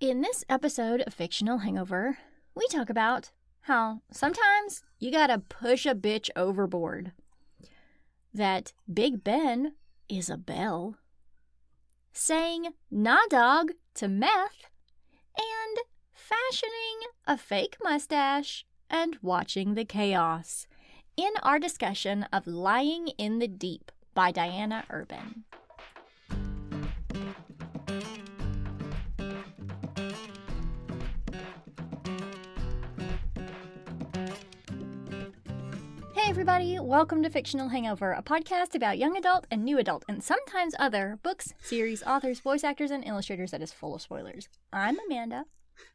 In this episode of Fictional Hangover, we talk about how sometimes you gotta push a bitch overboard. That Big Ben is a bell. Saying nah dog to meth. And fashioning a fake mustache and watching the chaos. In our discussion of Lying in the Deep by Diana Urban. Hey everybody, welcome to Fictional Hangover, a podcast about young adult and new adult, and sometimes other books, series, authors, voice actors, and illustrators that is full of spoilers. I'm Amanda.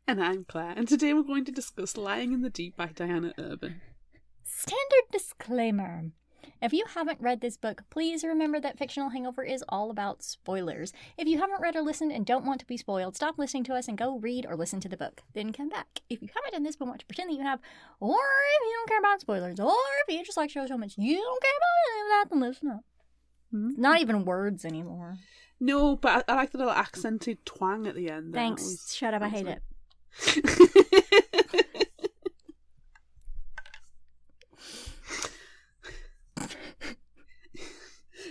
And I'm Claire, and today we're going to discuss Lying in the Deep by Diana Urban. Standard disclaimer. If you haven't read this book, please remember that Fictional Hangover is all about spoilers. If you haven't read or listened and don't want to be spoiled, stop listening to us and go read or listen to the book. Then come back. If you haven't done this but want to pretend that you have, or if you don't care about spoilers, or if you just like shows so much you don't care about any of that, then listen up. It's not even words anymore. No, but I like the little accented twang at the end. Thanks. Shut up. I hate it.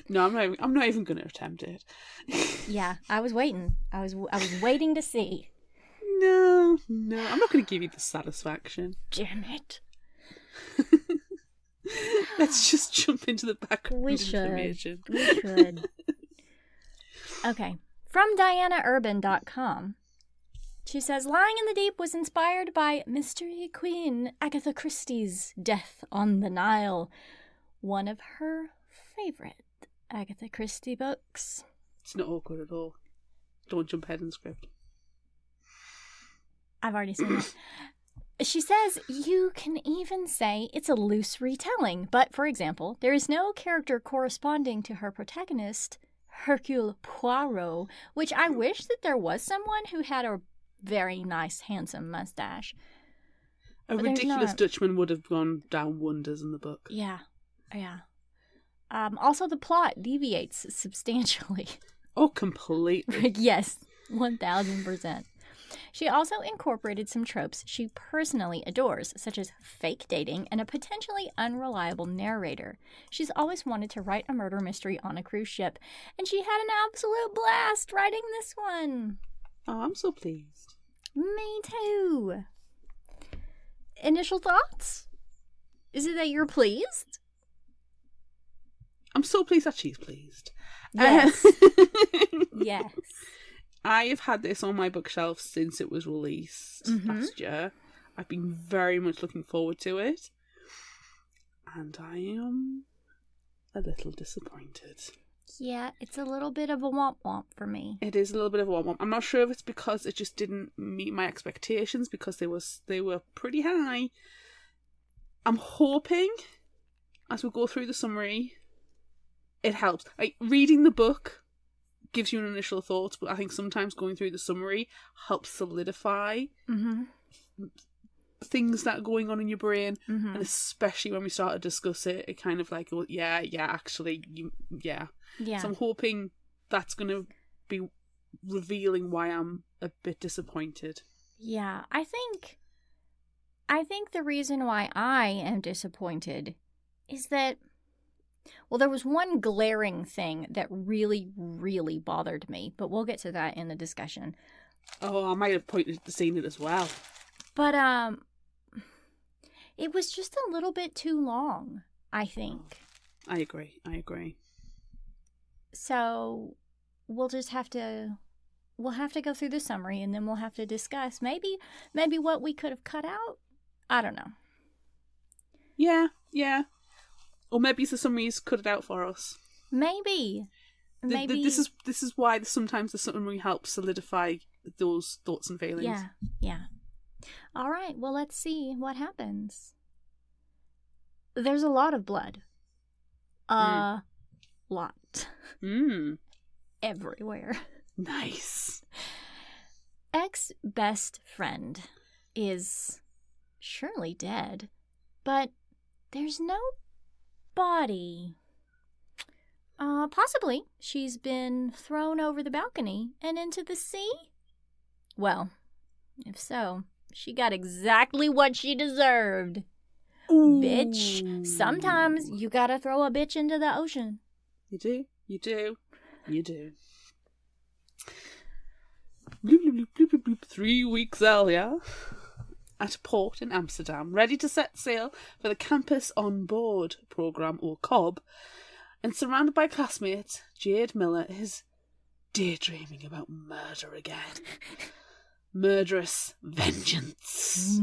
No, I'm not even going to attempt it. Yeah, I was waiting. I was waiting to see. No, I'm not going to give you the satisfaction. Damn it. Let's just jump into the background information. We should. Okay. From DianaUrban.com. She says, Lying in the Deep was inspired by Mystery Queen Agatha Christie's Death on the Nile, one of her favorite Agatha Christie books. It's not awkward at all. Don't jump ahead in the script. I've already seen it. She says, you can even say it's a loose retelling, but for example, there is no character corresponding to her protagonist, Hercule Poirot, which I wish that there was someone who had a very nice, handsome mustache. A ridiculous Dutchman would have gone down wonders in the book. Yeah. Also, the plot deviates substantially. Oh, completely. Yes, 1000%. She also incorporated some tropes she personally adores, such as fake dating and a potentially unreliable narrator. She's always wanted to write a murder mystery on a cruise ship, and she had an absolute blast writing this one. Oh, I'm so pleased. Me too. Initial thoughts? Is it that you're pleased? I'm so pleased that she's pleased. Yes. Yes. I have had this on my bookshelf since it was released last year. I've been very much looking forward to it. And I am a little disappointed. Yeah, it's a little bit of a womp-womp for me. It is a little bit of a womp-womp. I'm not sure if it's because it just didn't meet my expectations, because they were pretty high. I'm hoping, as we go through the summary, it helps. Like, reading the book gives you an initial thought, but I think sometimes going through the summary helps solidify things that are going on in your brain, and especially when we start to discuss it, it kind of like, oh, yeah, so I'm hoping that's going to be revealing why I'm a bit disappointed. Yeah, I think the reason why I am disappointed is that, well, there was one glaring thing that really, really bothered me, but we'll get to that in the discussion. Oh, I might have seen it as well. But, it was just a little bit too long, I think. I agree. So, we'll have to go through the summary, and then we'll have to discuss maybe what we could have cut out. I don't know. Yeah. Or maybe the summaries cut it out for us. Maybe. This is why sometimes the summary helps solidify those thoughts and feelings. Yeah. All right, well, let's see what happens. There's a lot of blood. Lot. Everywhere. Nice. Ex-best friend is surely dead, but there's no body. Possibly she's been thrown over the balcony and into the sea? Well, If so, she got exactly what she deserved. Ooh. Bitch. Sometimes you gotta throw a bitch into the ocean. You do. You do. You do. Bloop, bloop, bloop, bloop, bloop. 3 weeks earlier, at a port in Amsterdam, ready to set sail for the Campus on Board programme, or COB, and surrounded by classmates, Jade Miller is daydreaming about murder again. Murderous vengeance.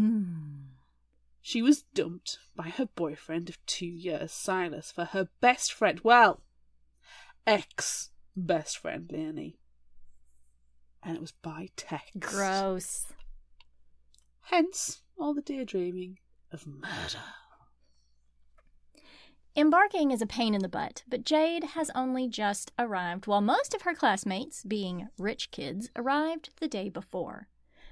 She was dumped by her boyfriend of 2 years, Silas, for her best friend, well, ex-best friend, Leonie. And it was by text. Gross. Hence, all the daydreaming of murder. Embarking is a pain in the butt, but Jade has only just arrived, while most of her classmates, being rich kids, arrived the day before.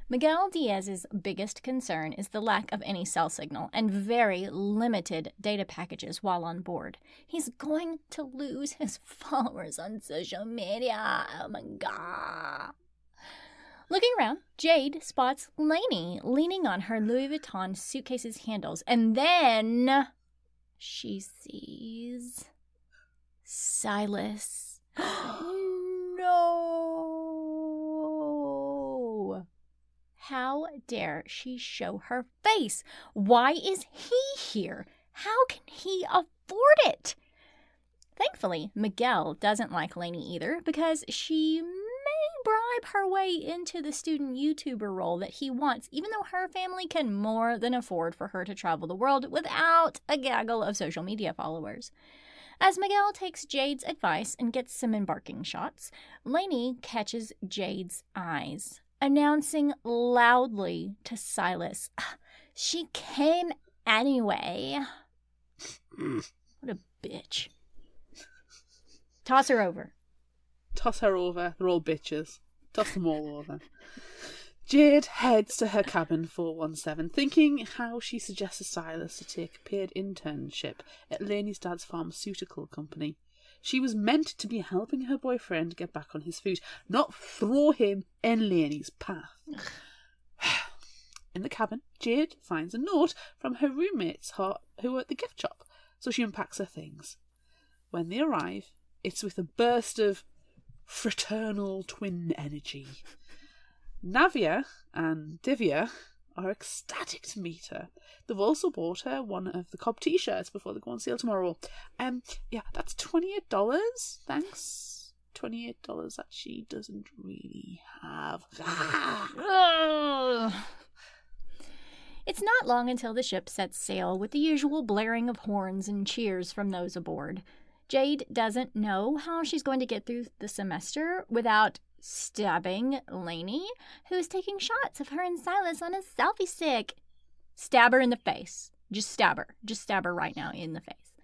Miguel Diaz's biggest concern is the lack of any cell signal and very limited data packages while on board. He's going to lose his followers on social media. Oh my god. Looking around, Jade spots Lainey leaning on her Louis Vuitton suitcase's handles, and then she sees Silas. No! How dare she show her face? Why is he here? How can he afford it? Thankfully, Miguel doesn't like Lainey either, because she may bribe her way into the student YouTuber role that he wants, even though her family can more than afford for her to travel the world without a gaggle of social media followers. As Miguel takes Jade's advice and gets some embarking shots, Lainey catches Jade's eyes, announcing loudly to Silas, "She came anyway." What a bitch. Toss her over. Toss her over. They're all bitches. Toss them all over. Jade heads to her cabin 417, thinking how she suggested Silas to take a paid internship at Lainey's dad's pharmaceutical company. She was meant to be helping her boyfriend get back on his feet, not throw him in Lainey's path. In the cabin, Jade finds a note from her roommates who are at the gift shop, so she unpacks her things. When they arrive, it's with a burst of fraternal twin energy. Navia and Divya are ecstatic to meet her. They've also bought her one of the COB t-shirts before they go on sale tomorrow. Yeah, that's $28. Thanks. $28 that she doesn't really have. It's not long until the ship sets sail with the usual blaring of horns and cheers from those aboard. Jade doesn't know how she's going to get through the semester without stabbing Lainey, who's taking shots of her and Silas on a selfie stick. Stab her in the face. Just stab her. Just stab her right now in the face.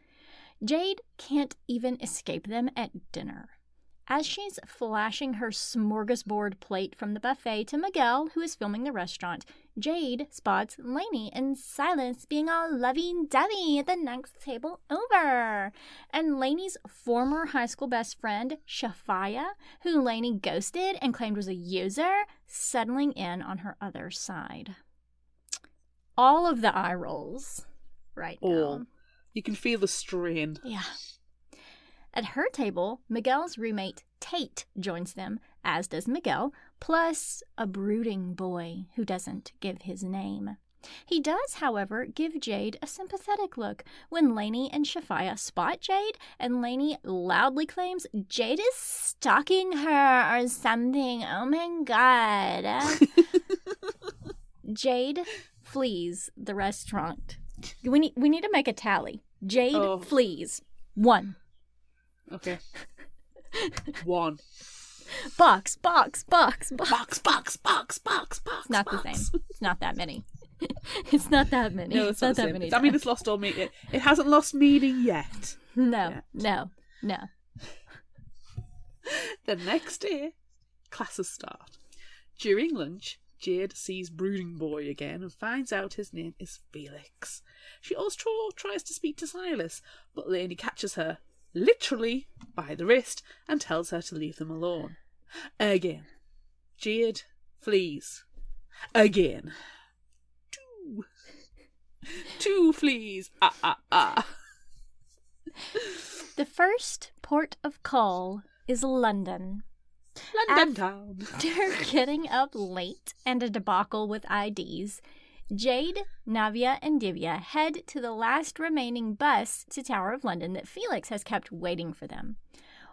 Jade can't even escape them at dinner. As she's flashing her smorgasbord plate from the buffet to Miguel, who is filming the restaurant, Jade spots Lainey and Silas being all lovey-dovey at the next table over. And Lainey's former high school best friend, Shafaya, who Lainey ghosted and claimed was a user, settling in on her other side. All of the eye rolls right now. You can feel the strain. Yeah. At her table, Miguel's roommate, Tate, joins them, as does Miguel, plus a brooding boy who doesn't give his name. He does, however, give Jade a sympathetic look when Lainey and Shafaya spot Jade, and Lainey loudly claims Jade is stalking her or something. Oh my god. Jade flees the restaurant. We need to make a tally. Jade flees. 1. Okay. 1. Box. Box. It's not the same. It's not that many. It's not that many. No, it's not that many. I times. mean, it's lost all meaning. It hasn't lost meaning yet. No. The next day, classes start. During lunch, Jade sees Brooding Boy again and finds out his name is Felix. She also tries to speak to Silas, but Lainey catches her literally by the wrist and tells her to leave them alone. Again, Jade flees. Again. Two fleas. The first port of call is London. London town. After getting up late and a debacle with IDs, Jade, Navia, and Divya head to the last remaining bus to Tower of London that Felix has kept waiting for them.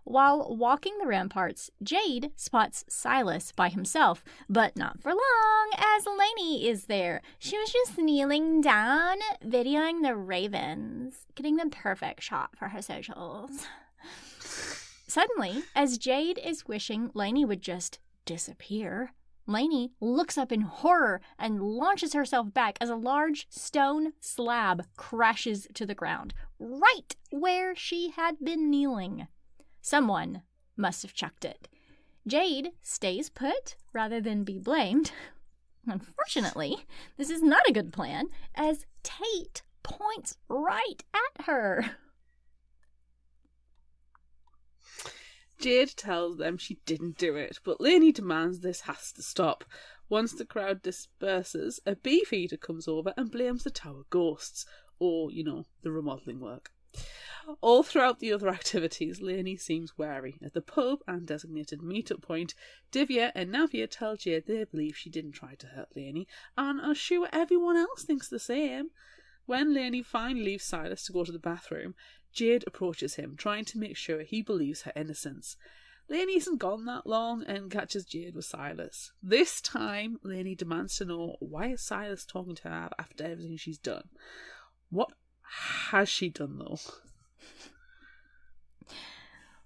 While walking the ramparts, Jade spots Silas by himself, but not for long, as Lainey is there. She was just kneeling down, videoing the ravens, getting the perfect shot for her socials. Suddenly, as Jade is wishing Lainey would just disappear, Lainey looks up in horror and launches herself back as a large stone slab crashes to the ground, right where she had been kneeling. Someone must have chucked it. Jade stays put rather than be blamed. Unfortunately, this is not a good plan, as Tate points right at her. Jade tells them she didn't do it, but Lainey demands this has to stop. Once the crowd disperses, a beefeater comes over and blames the tower ghosts, or, the remodelling work. All throughout the other activities, Lainey seems wary. At the pub and designated meet-up point, Divya and Navia tell Jade they believe she didn't try to hurt Lainey, and are sure everyone else thinks the same. When Lainey finally leaves Silas to go to the bathroom, Jade approaches him, trying to make sure he believes her innocence. Lainey isn't gone that long and catches Jade with Silas. This time, Lainey demands to know why is Silas talking to her after everything she's done. What has she done, though?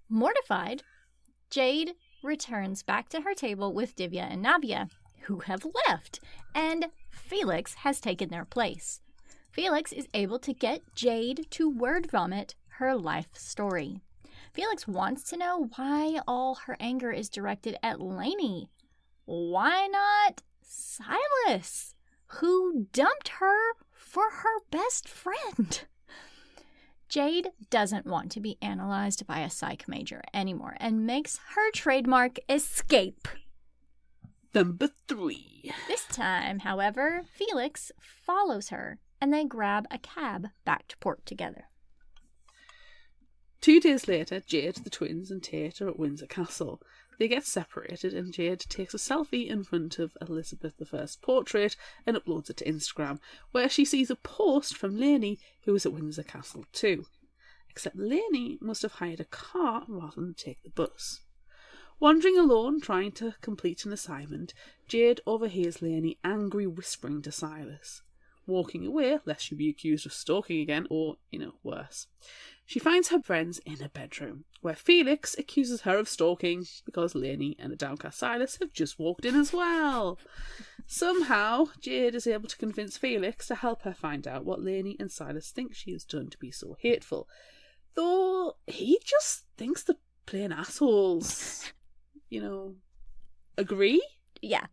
Mortified, Jade returns back to her table with Divya and Navia, who have left, and Felix has taken their place. Felix is able to get Jade to word vomit her life story. Felix wants to know why all her anger is directed at Lainey. Why not Silas, who dumped her for her best friend? Jade doesn't want to be analyzed by a psych major anymore and makes her trademark escape. Number 3. This time, however, Felix follows her and they grab a cab back to port together. 2 days later, Jade, the twins, and Tate are at Windsor Castle. They get separated and Jade takes a selfie in front of Elizabeth I's portrait and uploads it to Instagram, where she sees a post from Lainey, who is at Windsor Castle too. Except Lainey must have hired a car rather than take the bus. Wandering alone, trying to complete an assignment, Jade overhears Lainey angry whispering to Silas. Walking away, lest she be accused of stalking again, or, worse. She finds her friends in a bedroom, where Felix accuses her of stalking because Lainey and a downcast Silas have just walked in as well. Somehow, Jade is able to convince Felix to help her find out what Lainey and Silas think she has done to be so hateful. Though he just thinks they're plain assholes. Agree? Yeah.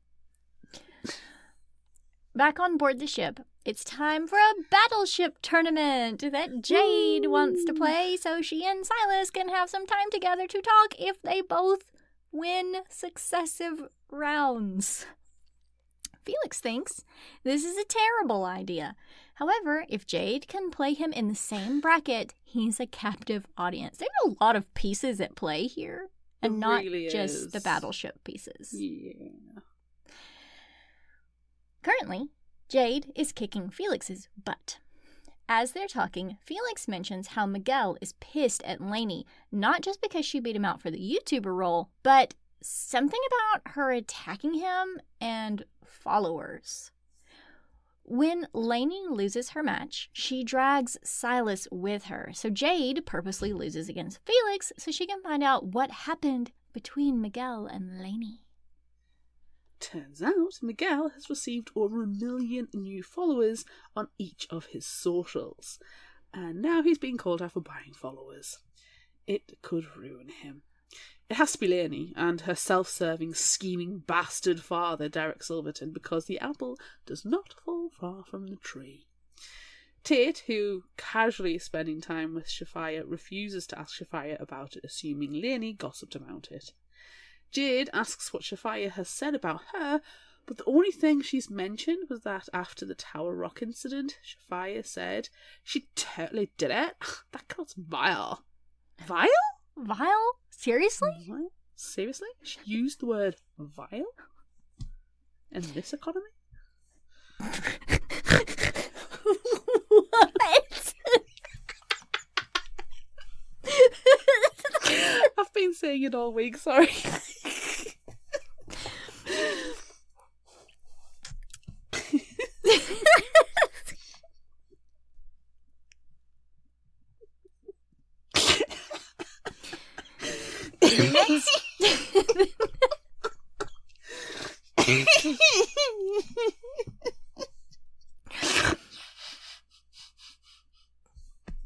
Back on board the ship, it's time for a battleship tournament that Jade wants to play so she and Silas can have some time together to talk if they both win successive rounds. Felix thinks this is a terrible idea. However, if Jade can play him in the same bracket, he's a captive audience. There are a lot of pieces at play here, and not really just is. the battleship pieces. Yeah. Currently, Jade is kicking Felix's butt. As they're talking, Felix mentions how Miguel is pissed at Lainey, not just because she beat him out for the YouTuber role, but something about her attacking him and followers. When Lainey loses her match, she drags Silas with her, so Jade purposely loses against Felix so she can find out what happened between Miguel and Lainey. Turns out Miguel has received over 1 million new followers on each of his socials, and now he's being called out for buying followers. It could ruin him. It has to be Lainey and her self-serving, scheming bastard father, Derek Silverton, because the apple does not fall far from the tree. Tate, who casually is spending time with Shafaya, refuses to ask Shafaya about it, assuming Lainey gossiped about it. Jade asks what Shafaya has said about her, But the only thing she's mentioned was that after the Tower Rock incident, Shafaya said she totally did it. That girl's vile. Vile? Vile? Seriously? What? Seriously? She used the word vile? In this economy? What? I've been saying it all week, sorry.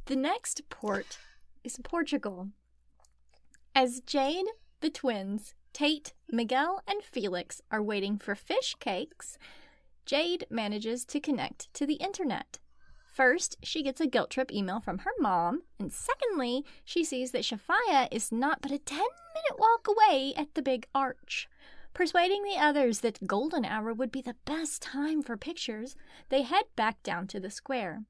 The next port is Portugal. As Jade, the twins, Tate, Miguel, and Felix are waiting for fish cakes, Jade manages to connect to the internet. First, she gets a guilt trip email from her mom, and secondly, she sees that Shafaya is not but a 10-minute walk away at the big arch. Persuading the others that golden hour would be the best time for pictures, they head back down to the square.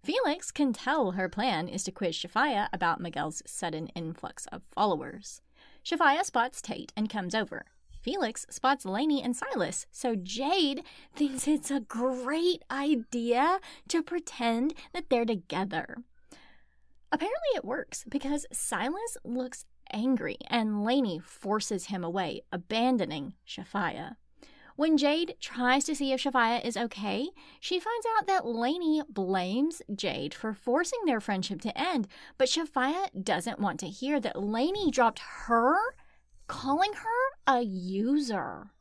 Felix can tell her plan is to quiz Shafaya about Miguel's sudden influx of followers. Shafaya spots Tate and comes over. Felix spots Lainey and Silas, so Jade thinks it's a great idea to pretend that they're together. Apparently it works because Silas looks angry and Lainey forces him away, abandoning Shafaya. When Jade tries to see if Shafaya is okay, she finds out that Lainey blames Jade for forcing their friendship to end, but Shafaya doesn't want to hear that Lainey dropped her, calling her a user.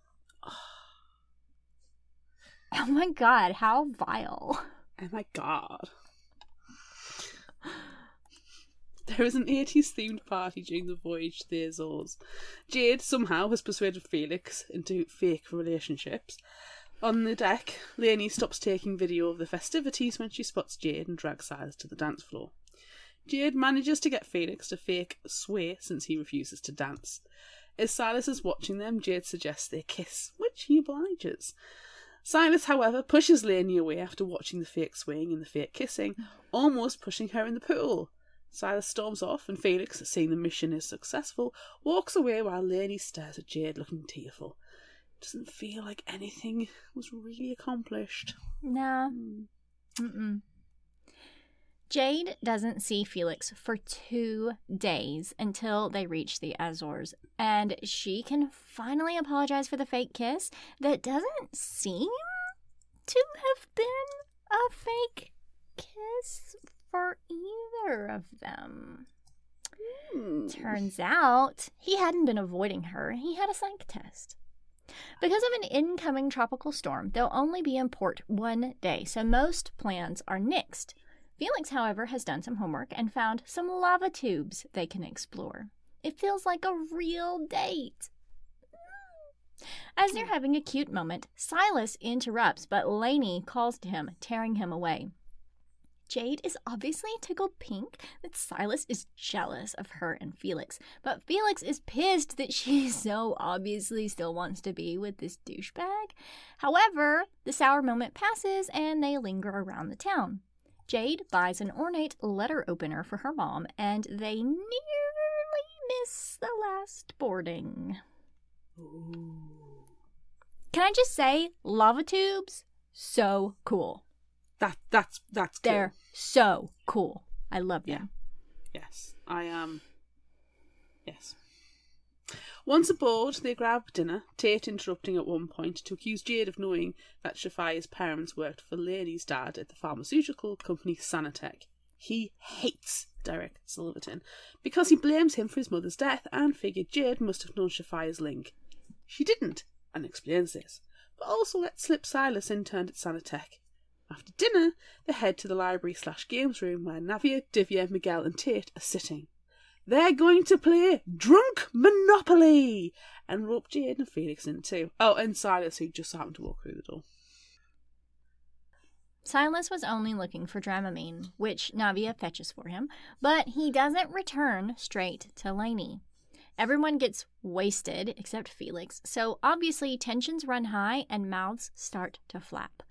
Oh my god, how vile. Oh my god. There is an 80s themed party during the voyage to the Azores. Jade somehow has persuaded Felix into fake relationships. On the deck, Lainey stops taking video of the festivities when she spots Jade and drags Silas to the dance floor. Jade manages to get Felix to fake sway since he refuses to dance. As Silas is watching them, Jade suggests they kiss, which he obliges. Silas, however, pushes Lainey away after watching the fake swaying and the fake kissing, almost pushing her in the pool. Silas storms off, and Felix, seeing the mission is successful, walks away while Lainey stares at Jade looking tearful. Doesn't feel like anything was really accomplished. No. Jade doesn't see Felix for 2 days until they reach the Azores, and she can finally apologize for the fake kiss that doesn't seem to have been a fake kiss for either of them. Turns out he hadn't been avoiding her, he had a psych test. Because of an incoming tropical storm, they'll only be in port 1 day, so most plans are nixed. Felix, however, has done some homework and found some lava tubes they can explore. It feels like a real date. As they're having a cute moment, Silas interrupts, but Lainey calls to him, tearing him away. Jade is obviously tickled pink that Silas is jealous of her and Felix, but Felix is pissed that she so obviously still wants to be with this douchebag. However, the sour moment passes and they linger around the town. Jade buys an ornate letter opener for her mom, and they nearly miss the last boarding. Ooh. Can I just say, lava tubes, so cool. That's cool. They're so cool. I love them. Yeah. Yes. Yes. Once aboard, they grab dinner, Tate interrupting at one point to accuse Jade of knowing that Shafia's parents worked for Lainey's dad at the pharmaceutical company Sanitec. He hates Derek Silverton because he blames him for his mother's death and figured Jade must have known Shafia's link. She didn't, and explains this, but also let slip Silas interned at Sanitec. After dinner, they head to the library/games room where Navia, Divya, Miguel and Tate are sitting. They're going to play Drunk Monopoly and rope Jade and Felix in too. Oh, and Silas, who just happened to walk through the door. Silas was only looking for Dramamine, which Navia fetches for him, but he doesn't return straight to Lainey. Everyone gets wasted except Felix, so obviously tensions run high and mouths start to flap.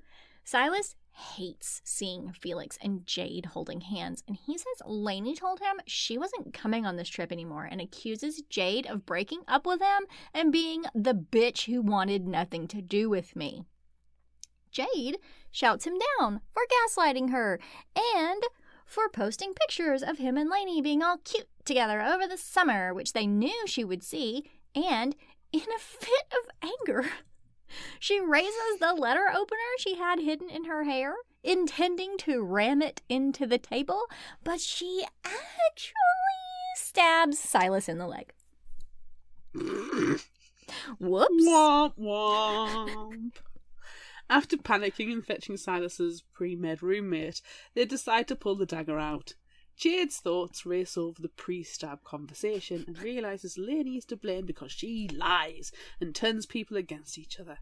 Silas hates seeing Felix and Jade holding hands, and he says Lainey told him she wasn't coming on this trip anymore and accuses Jade of breaking up with him and being the bitch who wanted nothing to do with me. Jade shouts him down for gaslighting her and for posting pictures of him and Lainey being all cute together over the summer, which they knew she would see, and in a fit of anger, she raises the letter opener she had hidden in her hair, intending to ram it into the table, but she actually stabs Silas in the leg. Whoops. Womp womp. After panicking and fetching Silas's pre-med roommate, they decide to pull the dagger out. Jade's thoughts race over the pre-stab conversation and realises Lainey is to blame because she lies and turns people against each other.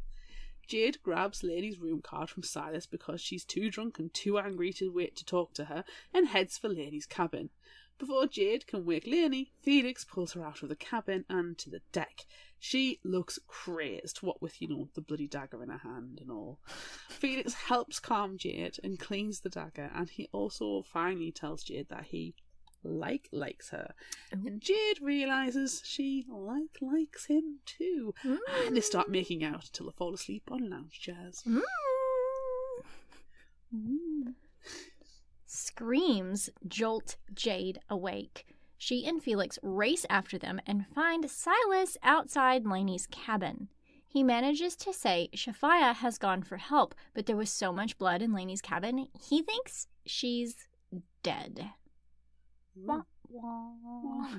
Jade grabs Lainey's room card from Silas because she's too drunk and too angry to wait to talk to her and heads for Lainey's cabin. Before Jade can wake Lainey, Felix pulls her out of the cabin and to the deck. She looks crazed, what with, the bloody dagger in her hand and all. Felix helps calm Jade and cleans the dagger, and he also finally tells Jade that he likes her. Ooh. And Jade realises she likes him too. And they start making out till they fall asleep on lounge chairs. Screams jolt Jade awake. She and Felix race after them and find Silas outside Lainey's cabin. He manages to say Shafia has gone for help, but there was so much blood in Lainey's cabin, he thinks she's dead. Wah, wah.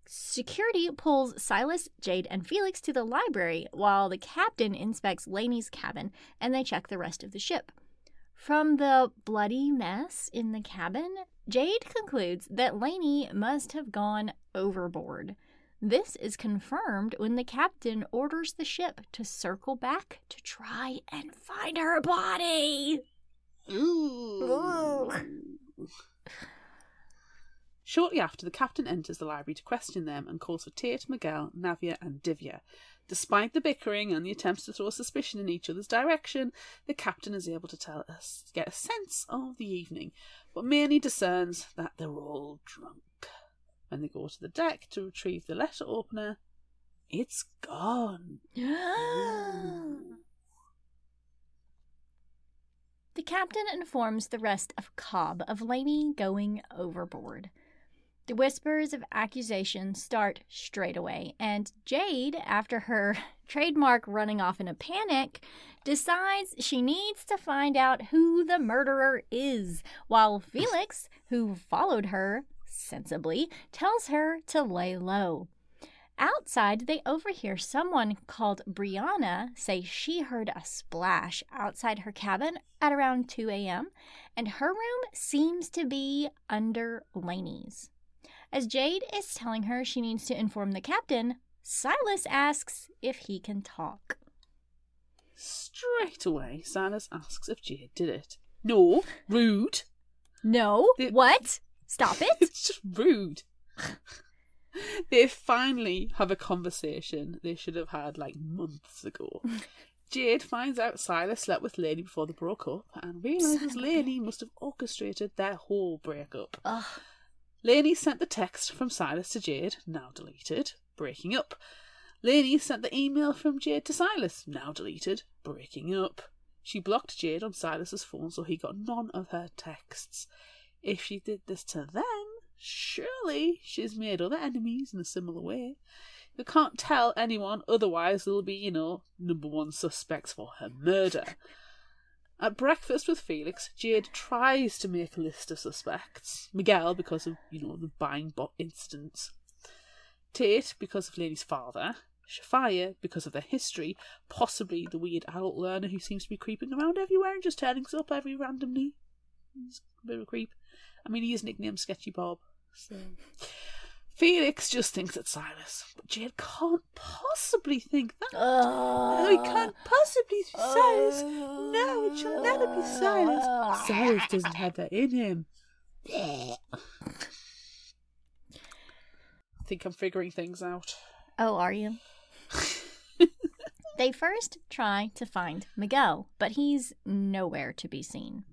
Security pulls Silas, Jade, and Felix to the library while the captain inspects Lainey's cabin and they check the rest of the ship. From the bloody mess in the cabin, Jade concludes that Lainey must have gone overboard. This is confirmed when the captain orders the ship to circle back to try and find her body. Ooh. Shortly after, the captain enters the library to question them and calls for Tate, Miguel, Navia and Divya. Despite the bickering and the attempts to throw suspicion in each other's direction, the captain is able to get a sense of the evening, but mainly discerns that they're all drunk. When they go to the deck to retrieve the letter opener, it's gone. The captain informs the rest of Cobb of Lainey going overboard. The whispers of accusation start straight away, and Jade, after her trademark running off in a panic, decides she needs to find out who the murderer is, while Felix, who followed her, sensibly, tells her to lay low. Outside, they overhear someone called Brianna say she heard a splash outside her cabin at around 2 a.m., and her room seems to be under Lainey's. As Jade is telling her she needs to inform the captain, Silas asks if he can talk. Straight away, Silas asks if Jade did it. No, rude. No, what? Stop it. It's just rude. They finally have a conversation they should have had months ago. Jade finds out Silas slept with Lainey before they broke up and realises Lainey must have orchestrated their whole breakup. Ugh. Lainey sent the text from Silas to Jade, now deleted, breaking up. Lainey sent the email from Jade to Silas, now deleted, breaking up. She blocked Jade on Silas's phone so he got none of her texts. If she did this to them, surely she's made other enemies in a similar way. You can't tell anyone, otherwise they'll be, number one suspects for her murder. At breakfast with Felix, Jade tries to make a list of suspects. Miguel, because of, the buying bot incidents. Tate, because of Lainey's father. Shafia, because of their history. Possibly the weird adult learner who seems to be creeping around everywhere and just turning up every randomly. He's a bit of a creep. He is nicknamed Sketchy Bob. So Felix just thinks it's Silas, but Jade can't possibly think that. No, it can't possibly be Silas. No, it shall never be Silas. Silas doesn't have that in him. think I'm figuring things out. Oh, are you? They first try to find Miguel, but he's nowhere to be seen.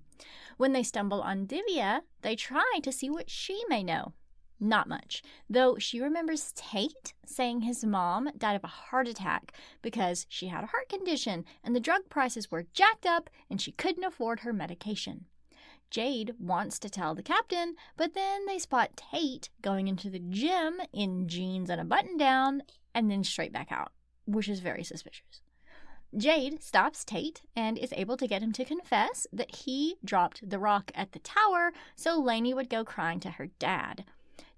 When they stumble on Divya, they try to see what she may know. Not much, though she remembers Tate saying his mom died of a heart attack because she had a heart condition and the drug prices were jacked up and she couldn't afford her medication. Jade wants to tell the captain, but then they spot Tate going into the gym in jeans and a button-down and then straight back out, which is very suspicious. Jade stops Tate and is able to get him to confess that he dropped the rock at the tower so Lainey would go crying to her dad.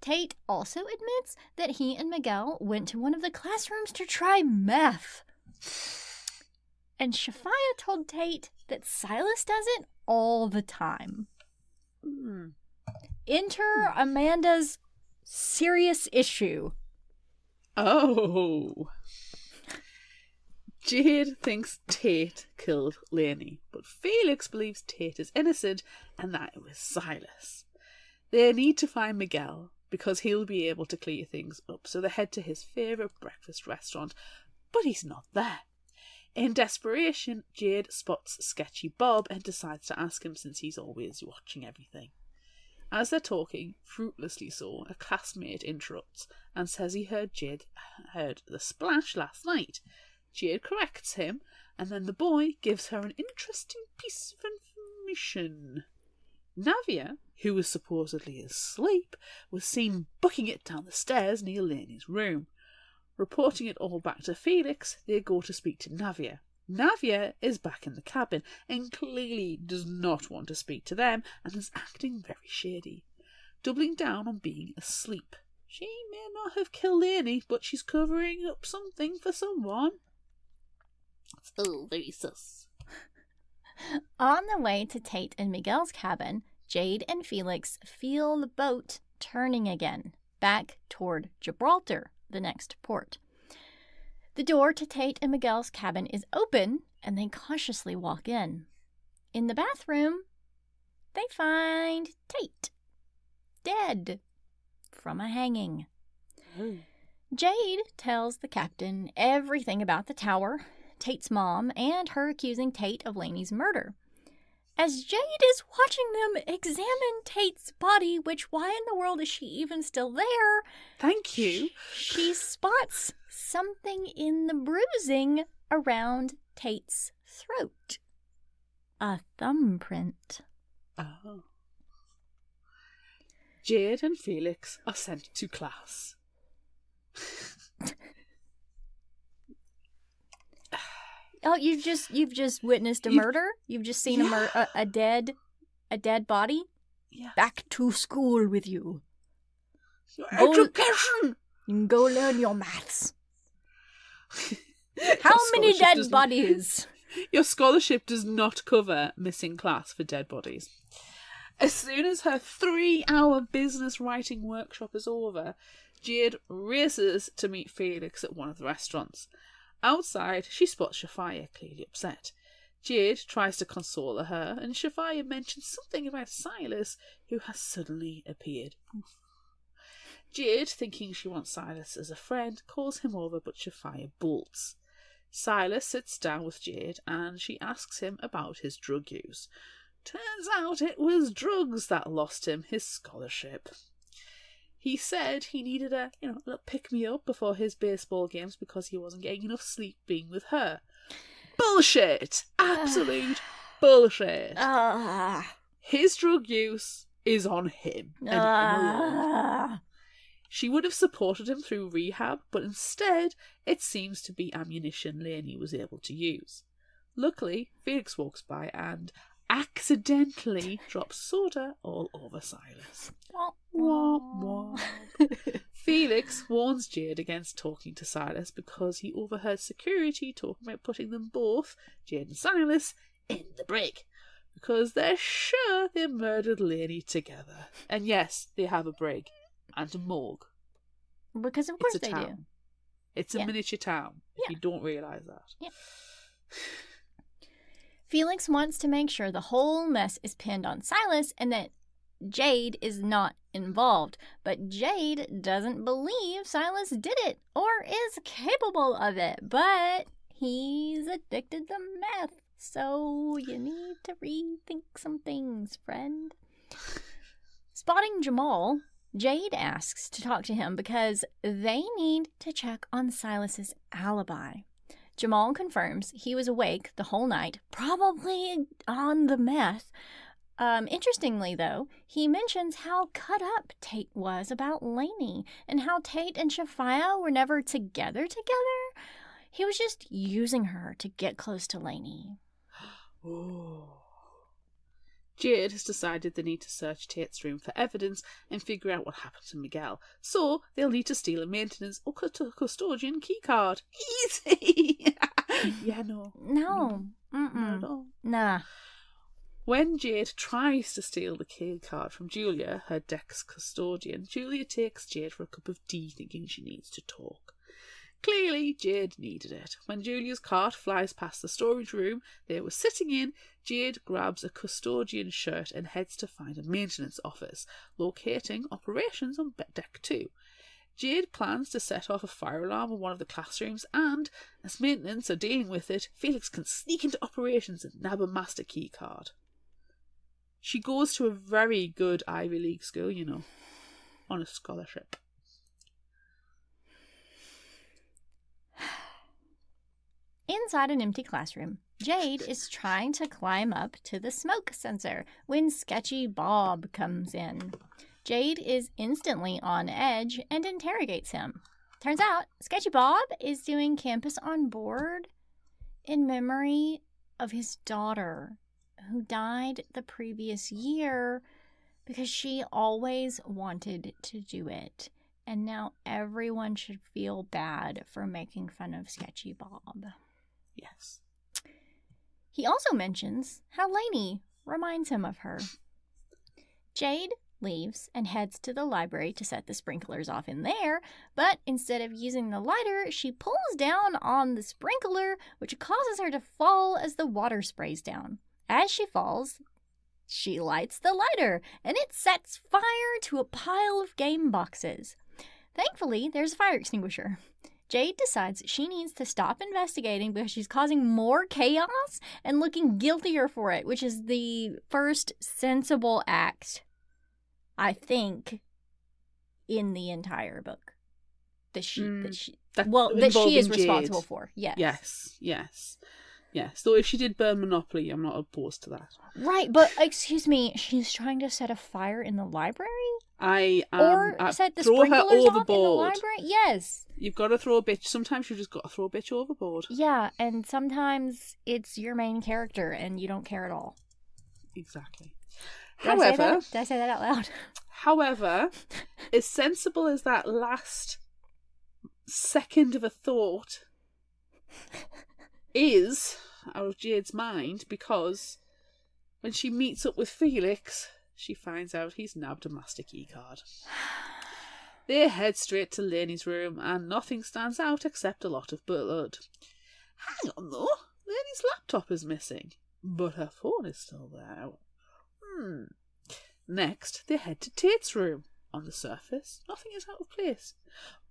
Tate also admits that he and Miguel went to one of the classrooms to try meth. And Shafaya told Tate that Silas does it all the time. Enter Amanda's serious issue. Oh. Jade thinks Tate killed Lainey, but Felix believes Tate is innocent and that it was Silas. They need to find Miguel because he'll be able to clear things up, so they head to his favourite breakfast restaurant, but he's not there. In desperation, Jade spots sketchy Bob and decides to ask him since he's always watching everything. As they're talking, fruitlessly so, a classmate interrupts and says he heard Jade heard the splash last night. Jade corrects him, and then the boy gives her an interesting piece of information. Navia, who was supposedly asleep, was seen booking it down the stairs near Lainey's room. Reporting it all back to Felix, they go to speak to Navia. Navia is back in the cabin and clearly does not want to speak to them and is acting very shady, doubling down on being asleep. She may not have killed Lainey, but she's covering up something for someone. It's all very sus. On the way to Tate and Miguel's cabin, Jade and Felix feel the boat turning again, back toward Gibraltar, the next port. The door to Tate and Miguel's cabin is open, and they cautiously walk in. In the bathroom, they find Tate, dead from a hanging. Jade tells the captain everything about the tower, Tate's mom, and her accusing Tate of Lainey's murder. As Jade is watching them examine Tate's body, which why in the world is she even still there? Thank you. She spots something in the bruising around Tate's throat. A thumbprint. Oh. Jade and Felix are sent to class. Oh, you've just witnessed a murder? You've just seen a dead body? Yeah. Back to school with you. Your education! You can go learn your maths. How many dead bodies? Your scholarship does not cover missing class for dead bodies. As soon as her 3-hour business writing workshop is over, Jade races to meet Felix at one of the restaurants. Outside, she spots Shafaya, clearly upset. Jade tries to console her, and Shafaya mentions something about Silas, who has suddenly appeared. Jade, thinking she wants Silas as a friend, calls him over, but Shafaya bolts. Silas sits down with Jade, and she asks him about his drug use. Turns out it was drugs that lost him his scholarship. He said he needed a little pick-me-up before his baseball games because he wasn't getting enough sleep being with her. Bullshit! Absolute bullshit. His drug use is on him and him alone. She would have supported him through rehab, but instead it seems to be ammunition Lainey was able to use. Luckily, Felix walks by and accidentally drops soda all over Silas. Womp womp. Felix warns Jade against talking to Silas because he overheard security talking about putting them both, Jade and Silas, in the brig. Because they're sure they murdered Lainey together. And yes, they have a brig. And a morgue. Because of course it's a they town. do. It's a miniature town, if you don't realise that. Yeah. Felix wants to make sure the whole mess is pinned on Silas and that Jade is not involved, but Jade doesn't believe Silas did it or is capable of it, but he's addicted to meth, so you need to rethink some things, friend. Spotting Jamal, Jade asks to talk to him because they need to check on Silas's alibi. Jamal confirms he was awake the whole night, probably on the meth. Interestingly, though, he mentions how cut up Tate was about Lainey and how Tate and Shafia were never together. He was just using her to get close to Lainey. Oh. Jade has decided they need to search Tate's room for evidence and figure out what happened to Miguel. So they'll need to steal a maintenance or custodian keycard. Easy! Yeah, no. No. Not at all. Nah. When Jade tries to steal the keycard from Julia, her deck's custodian, Julia takes Jade for a cup of tea thinking she needs to talk. Clearly, Jade needed it. When Julia's cart flies past the storage room they were sitting in, Jade grabs a custodian shirt and heads to find a maintenance office, locating operations on Deck 2. Jade plans to set off a fire alarm in one of the classrooms and, as maintenance are dealing with it, Felix can sneak into operations and nab a master key card. She goes to a very good Ivy League school, you know, on a scholarship. Inside an empty classroom, Jade is trying to climb up to the smoke sensor when Sketchy Bob comes in. Jade is instantly on edge and interrogates him. Turns out, Sketchy Bob is doing campus on board in memory of his daughter, who died the previous year because she always wanted to do it. And now everyone should feel bad for making fun of Sketchy Bob. Yes. He also mentions how Lainey reminds him of her. Jade leaves and heads to the library to set the sprinklers off in there, but instead of using the lighter, she pulls down on the sprinkler, which causes her to fall as the water sprays down. As she falls, she lights the lighter, and it sets fire to a pile of game boxes. Thankfully, there's a fire extinguisher. Jade decides she needs to stop investigating because she's causing more chaos and looking guiltier for it, which is the first sensible act, I think, in the entire book. That she is responsible for. Yes. Yes. Though if she did burn Monopoly, I'm not opposed to that. Right, but excuse me, she's trying to set a fire in the library? Or set the throw her sprinklers off in the overboard. library? Yes. You've got to throw a bitch. Sometimes you just got to throw a bitch overboard. Yeah, and sometimes it's your main character and you don't care at all. Exactly. Did I say that out loud? However, as sensible as that last second of a thought is out of Jade's mind, because when she meets up with Felix, she finds out he's nabbed a master key card. They head straight to Lainey's room, and nothing stands out except a lot of blood. Hang on, though. Lainey's laptop is missing, but her phone is still there. Next, they head to Tate's room. On the surface, nothing is out of place.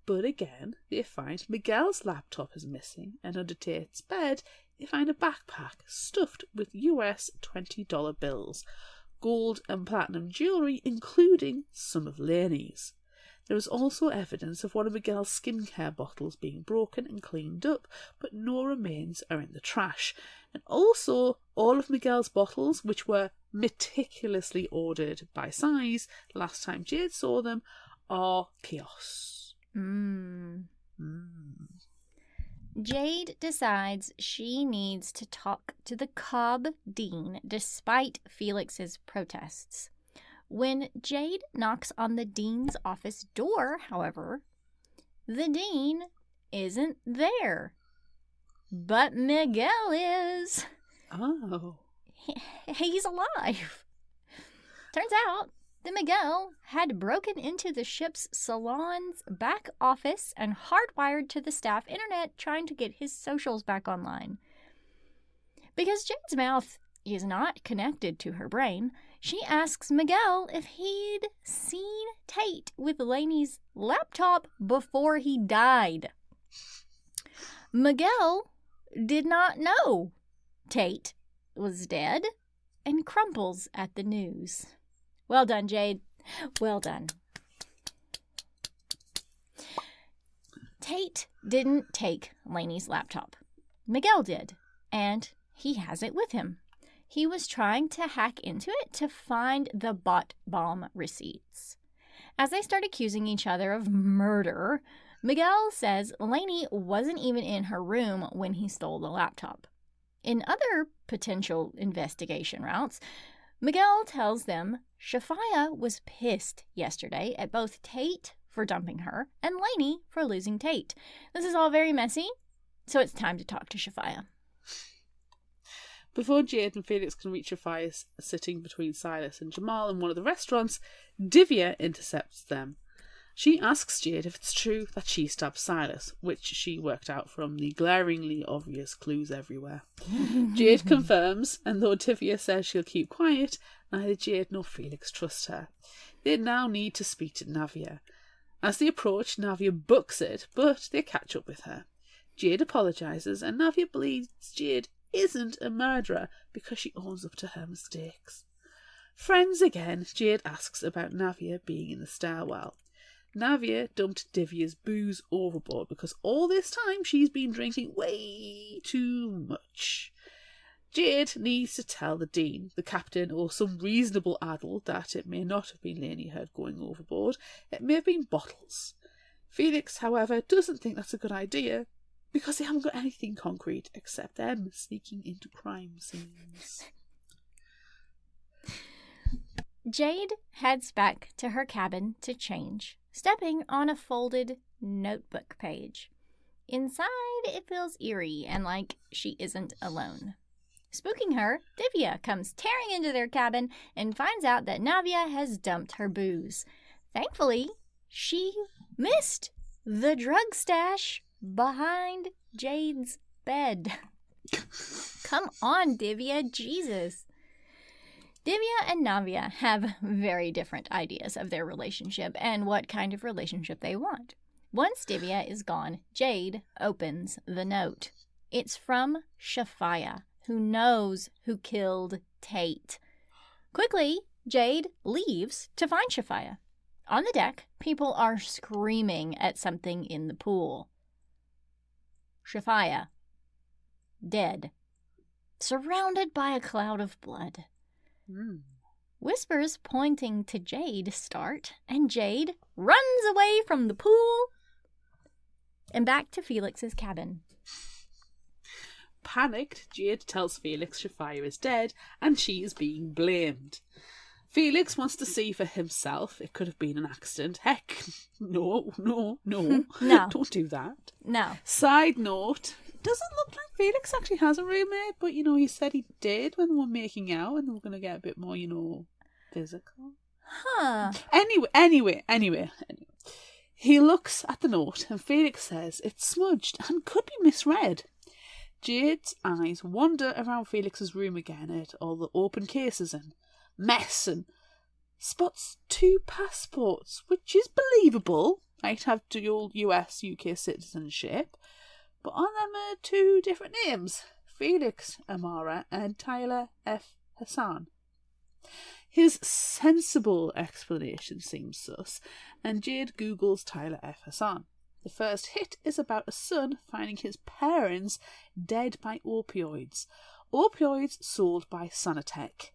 But again, they find Miguel's laptop is missing, and under Tate's bed, they find a backpack stuffed with US $20 bills, gold and platinum jewellery, including some of Lainey's. There is also evidence of one of Miguel's skincare bottles being broken and cleaned up, but no remains are in the trash. And also, all of Miguel's bottles, which were meticulously ordered by size last time Jade saw them, are chaos. Jade decides she needs to talk to the Cobb dean despite Felix's protests. When Jade knocks on the dean's office door, however, the dean isn't there. But Miguel is. Oh. He's alive. Turns out that Miguel had broken into the ship's salon's back office and hardwired to the staff internet trying to get his socials back online. Because Jade's mouth is not connected to her brain, She asks Miguel if he'd seen Tate with Lainey's laptop before he died. Miguel did not know Tate was dead and crumples at the news. Well done, Jade. Well done. Tate didn't take Lainey's laptop. Miguel did, and he has it with him. He was trying to hack into it to find the bot bomb receipts. As they start accusing each other of murder, Miguel says Lainey wasn't even in her room when he stole the laptop. In other potential investigation routes, Miguel tells them Shafia was pissed yesterday at both Tate for dumping her and Lainey for losing Tate. This is all very messy, so it's time to talk to Shafia. Before Jade and Felix can reach Shafia sitting between Silas and Jamal in one of the restaurants, Divya intercepts them. She asks Jade if it's true that she stabbed Silas, which she worked out from the glaringly obvious clues everywhere. Jade confirms, and though Divya says she'll keep quiet, neither Jade nor Felix trust her. They now need to speak to Navia. As they approach, Navia books it, but they catch up with her. Jade apologises, and Navia believes Jade isn't a murderer because she owns up to her mistakes. Friends again, Jade asks about Navia being in the stairwell. Navia dumped Divya's booze overboard because all this time she's been drinking way too much. Jade needs to tell the dean, the captain, or some reasonable adult that it may not have been Lainey heard going overboard. It may have been bottles. Felix, however, doesn't think that's a good idea because they haven't got anything concrete except them sneaking into crime scenes. Jade heads back to her cabin to change, stepping on a folded notebook page. Inside, it feels eerie and like she isn't alone. Spooking her, Divya comes tearing into their cabin and finds out that Navia has dumped her booze. Thankfully, she missed the drug stash behind Jade's bed. Come on, Divya, Jesus. Divya and Navia have very different ideas of their relationship and what kind of relationship they want. Once Divya is gone, Jade opens the note. It's from Shafia, who knows who killed Tate. Quickly, Jade leaves to find Shafia. On the deck, people are screaming at something in the pool. Shafia, dead, surrounded by a cloud of blood. Whispers pointing to Jade start, and Jade runs away from the pool and back to Felix's cabin. Panicked, Jade tells Felix Shafia is dead and she is being blamed. Felix wants to see for himself. It could have been an accident. Heck, no. No. Don't do that. No. Side note, doesn't look like Felix actually has a roommate, but, he said he did when they were making out and they were going to get a bit more, physical. Huh. Anyway. He looks at the note and Felix says it's smudged and could be misread. Jade's eyes wander around Felix's room again at all the open cases and mess and spots 2 passports, which is believable. Might have dual US-UK citizenship, but on them are 2 different names, Felix Amara and Tyler F. Hassan. His sensible explanation seems sus, and Jade Googles Tyler F. Hassan. The first hit is about a son finding his parents dead by opioids. Opioids sold by Sanitec.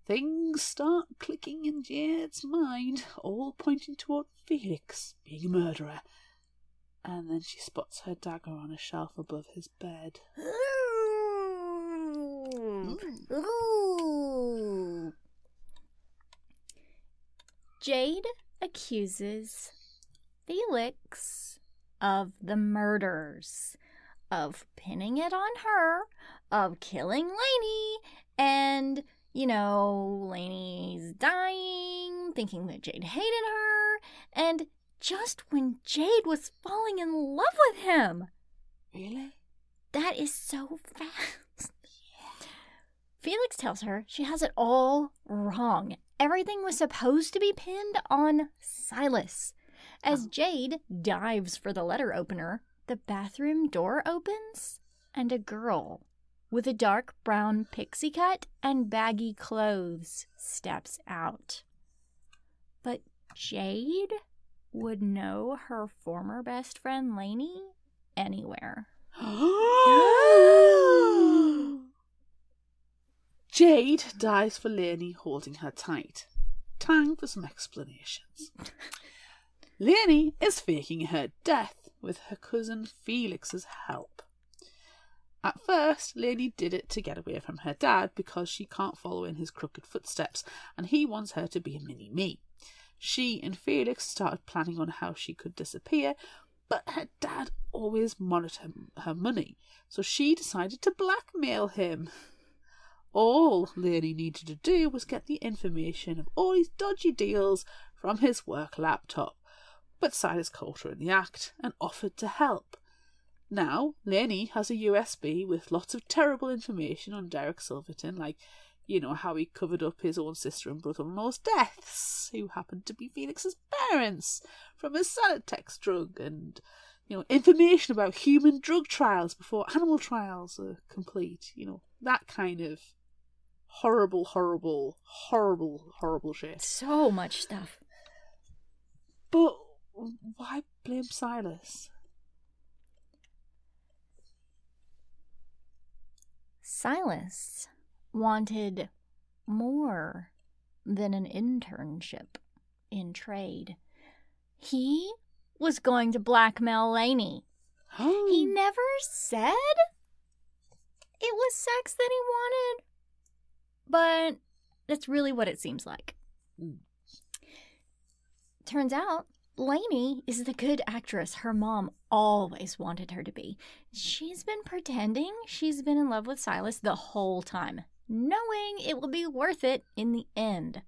Things start clicking in Jade's mind, all pointing toward Felix being a murderer. And then she spots her dagger on a shelf above his bed. Ooh. Jade accuses Felix of the murders, of pinning it on her, of killing Lainey, and, Lainey's dying, thinking that Jade hated her, and just when Jade was falling in love with him. Really? That is so fast. Felix tells her she has it all wrong. Everything was supposed to be pinned on Silas. As Jade dives for the letter opener, the bathroom door opens and a girl with a dark brown pixie cut and baggy clothes steps out. But Jade would know her former best friend Lainey anywhere. Jade dives for Lainey, holding her tight. Time for some explanations. Lainey is faking her death with her cousin Felix's help. At first, Lainey did it to get away from her dad because she can't follow in his crooked footsteps and he wants her to be a mini-me. She and Felix started planning on how she could disappear, but her dad always monitored her money, so she decided to blackmail him. All Lainey needed to do was get the information of all his dodgy deals from his work laptop, but Silas caught her in the act and offered to help. Now, Lainey has a USB with lots of terrible information on Derek Silverton, like, how he covered up his own sister and brother-in-law's deaths, who happened to be Felix's parents, from his Sanatex drug, and, information about human drug trials before animal trials are complete. That kind of horrible shit. So much stuff. But why blame Silas? Silas wanted more than an internship in trade. He was going to blackmail Lainey. He never said it was sex that he wanted, but that's really what it seems like. Turns out, Lainey is the good actress her mom always wanted her to be. She's been pretending she's been in love with Silas the whole time, knowing it will be worth it in the end.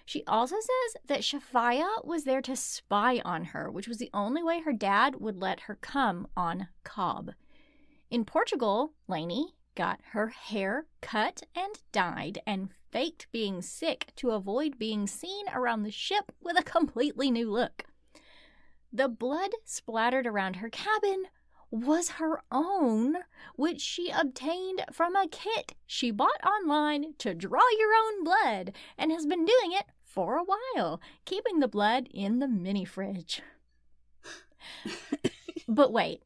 She also says that Shafaya was there to spy on her, which was the only way her dad would let her come on Cobb. In Portugal, Lainey got her hair cut and dyed and faked being sick to avoid being seen around the ship with a completely new look. The blood splattered around her cabin was her own, which she obtained from a kit she bought online to draw your own blood, and has been doing it for a while, keeping the blood in the mini fridge. But wait,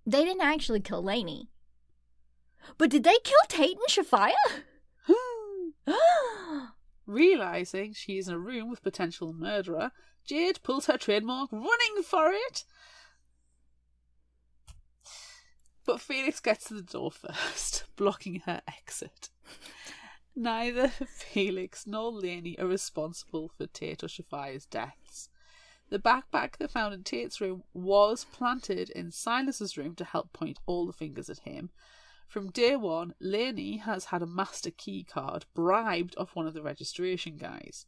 they didn't actually kill Lainey. But did they kill Tate and Shafaya? Realising she's in a room with potential murderer, Jade pulls her trademark, running for it. But Felix gets to the door first, blocking her exit. Neither Felix nor Lainey are responsible for Tate or Shafaya's deaths. The backpack they found in Tate's room was planted in Silas's room to help point all the fingers at him. From day one, Lainey has had a master key card bribed off one of the registration guys.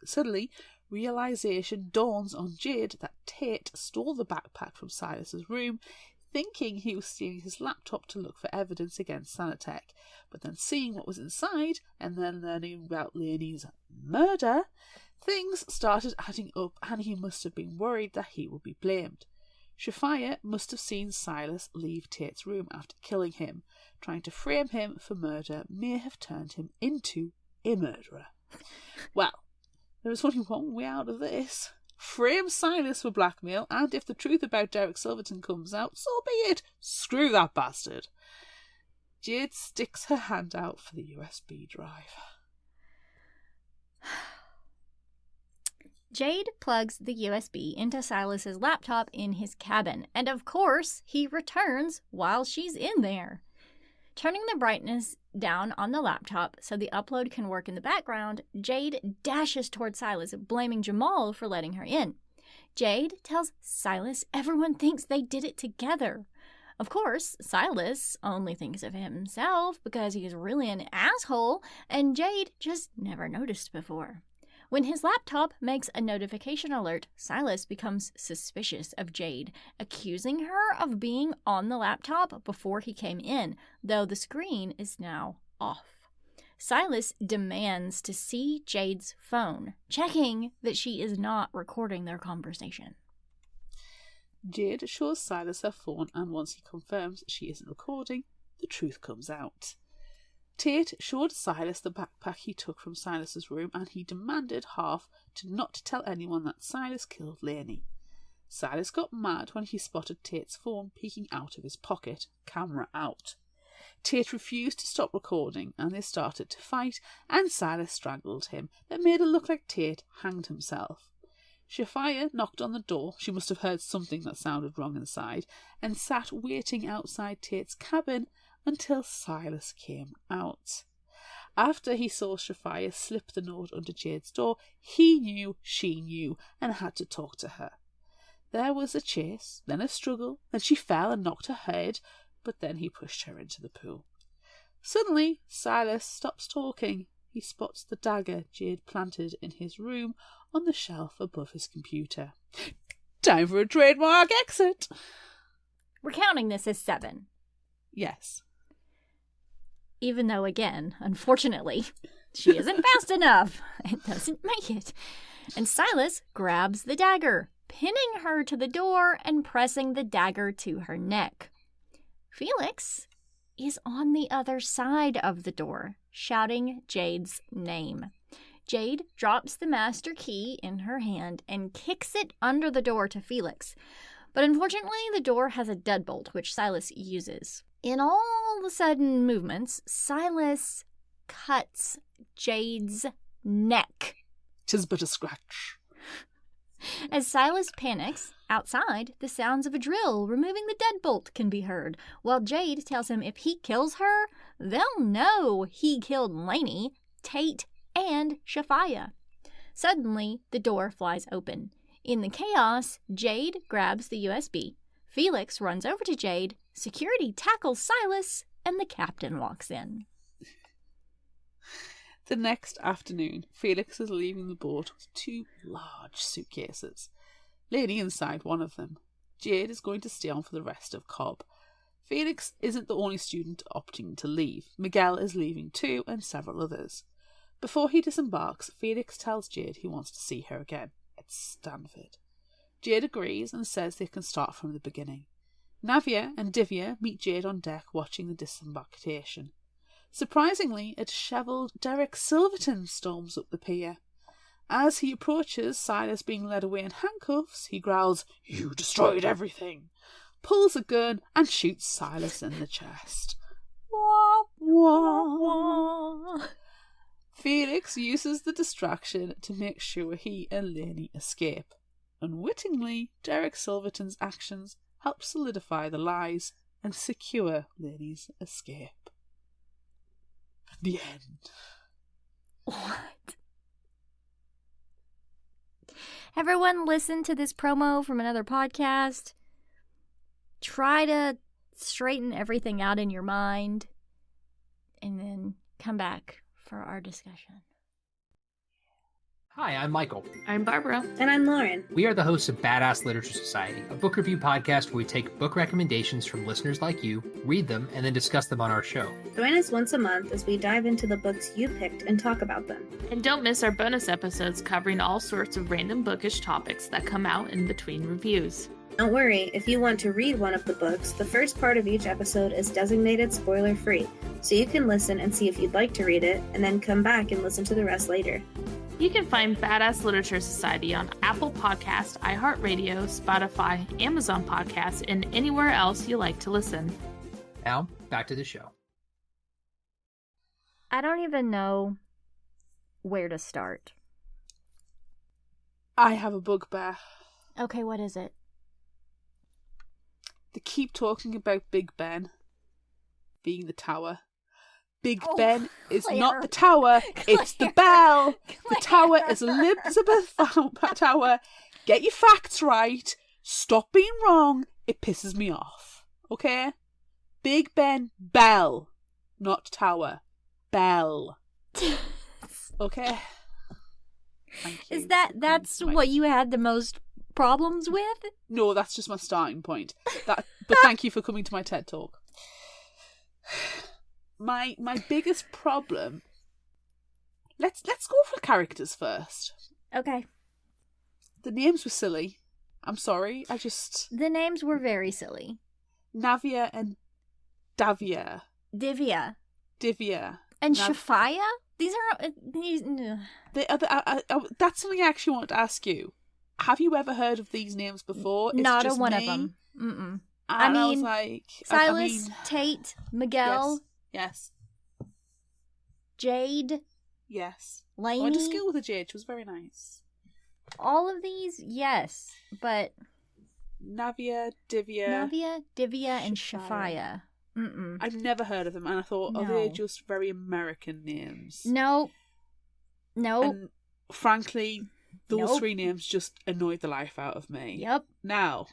Suddenly, realisation dawns on Jade that Tate stole the backpack from Silas's room, thinking he was stealing his laptop to look for evidence against Sanitech, but then seeing what was inside and then learning about Lainey's murder, things started adding up and he must have been worried that he would be blamed. Shafaya must have seen Silas leave Tate's room after killing him. Trying to frame him for murder may have turned him into a murderer. Well, there is only one way out of this. Frame Silas for blackmail, and if the truth about Derek Silverton comes out, so be it. Screw that bastard. Jade sticks her hand out for the USB drive. Jade plugs the USB into Silas's laptop in his cabin, and of course, he returns while she's in there. Turning the brightness down on the laptop so the upload can work in the background, Jade dashes toward Silas, blaming Jamal for letting her in. Jade tells Silas everyone thinks they did it together. Of course, Silas only thinks of himself because he's really an asshole, and Jade just never noticed before. When his laptop makes a notification alert, Silas becomes suspicious of Jade, accusing her of being on the laptop before he came in, though the screen is now off. Silas demands to see Jade's phone, checking that she is not recording their conversation. Jade shows Silas her phone, and once he confirms she isn't recording, the truth comes out. Tate showed Silas the backpack he took from Silas's room, and he demanded half to not tell anyone that Silas killed Lainey. Silas got mad when he spotted Tate's phone peeking out of his pocket, camera out. Tate refused to stop recording, and they started to fight, and Silas strangled him. That made it look like Tate hanged himself. Shafia knocked on the door. She must have heard something that sounded wrong inside, and sat waiting outside Tate's cabin until Silas came out. After he saw Shafia slip the note under Jade's door, he knew she knew, and had to talk to her. There was a chase, then a struggle, then she fell and knocked her head, but then he pushed her into the pool. Suddenly, Silas stops talking. He spots the dagger Jade planted in his room on the shelf above his computer. Time for a trademark exit! We're counting this as 7. Yes. Even though, again, unfortunately, she isn't fast enough. It doesn't make it. And Silas grabs the dagger, pinning her to the door and pressing the dagger to her neck. Felix is on the other side of the door, shouting Jade's name. Jade drops the master key in her hand and kicks it under the door to Felix. But unfortunately, the door has a deadbolt, which Silas uses. In all the sudden movements, Silas cuts Jade's neck. 'Tis but a scratch. As Silas panics, outside, the sounds of a drill removing the deadbolt can be heard, while Jade tells him if he kills her, they'll know he killed Lainey, Tate, and Shafia. Suddenly, the door flies open. In the chaos, Jade grabs the USB. Felix runs over to Jade, security tackles Silas, and the captain walks in. The next afternoon, Felix is leaving the boat with 2 large suitcases. Lainey inside one of them. Jade is going to stay on for the rest of Cobb. Felix isn't the only student opting to leave. Miguel is leaving too, and several others. Before he disembarks, Felix tells Jade he wants to see her again at Stanford. Jade agrees and says they can start from the beginning. Navia and Divya meet Jade on deck watching the disembarkation. Surprisingly, a dishevelled Derek Silverton storms up the pier. As he approaches Silas being led away in handcuffs, he growls, "You destroyed everything," pulls a gun and shoots Silas in the chest. Wah, wah, wah. Felix uses the distraction to make sure he and Lainey escape. Unwittingly, Derek Silverton's actions help solidify the lies and secure Lainey's escape. The end. What? Everyone listen to this promo from another podcast. Try to straighten everything out in your mind. And then come back for our discussion. Hi, I'm Michael. I'm Barbara. And I'm Lauren. We are the hosts of Badass Literature Society, a book review podcast where we take book recommendations from listeners like you, read them, and then discuss them on our show. Join us once a month as we dive into the books you picked and talk about them. And don't miss our bonus episodes covering all sorts of random bookish topics that come out in between reviews. Don't worry, if you want to read one of the books, the first part of each episode is designated spoiler-free, so you can listen and see if you'd like to read it, and then come back and listen to the rest later. You can find Badass Literature Society on Apple Podcast, iHeartRadio, Spotify, Amazon Podcasts, and anywhere else you like to listen. Now, back to the show. I don't even know where to start. I have a bugbear. Okay, what is it? They keep talking about Big Ben being the tower. Big Oh, Ben is Claire. not the tower, it's the bell. The tower is Elizabeth Tower. Get your facts right. Stop being wrong. It pisses me off. Okay? Big Ben, bell. Not tower. Bell. Okay? Thank you. Is that's what you had the most problems with? No, that's just my starting point. But thank you for coming to my TED Talk. my biggest problem. Let's go for characters first. Okay. The names were silly. I'm sorry. The names were very silly. Navia and Davia. Divya. Nav- And Shafaya? These are... that's something I actually wanted to ask you. Have you ever heard of these names before? It's Not just a one me. of them. Mm-mm. And I was mean, like... Silas, Tate, Miguel, Yes. Jade, Yes. I Lainey. went to school with a Jade. She was very nice. All of these, yes. But Navia, Divya, and Shafaya. Shafaya. Mm-mm. I've never heard of them, and I thought, are No. they just very American names? No. And frankly, those Nope. 3 names just annoyed the life out of me. Yep. Now,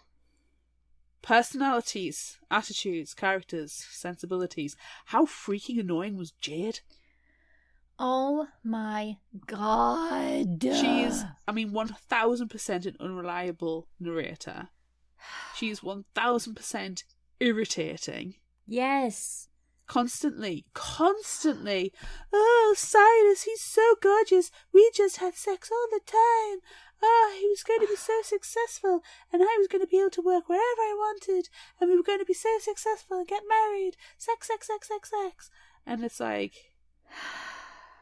personalities, attitudes, characters, sensibilities. How freaking annoying was Jade? Oh my god. She is, 1000% an unreliable narrator. She is 1000% irritating. Yes. Constantly. Oh, Silas, he's so gorgeous. We just had sex all the time. Oh, he was going to be so successful, and I was going to be able to work wherever I wanted, and we were going to be so successful and get married. Sex. And it's like,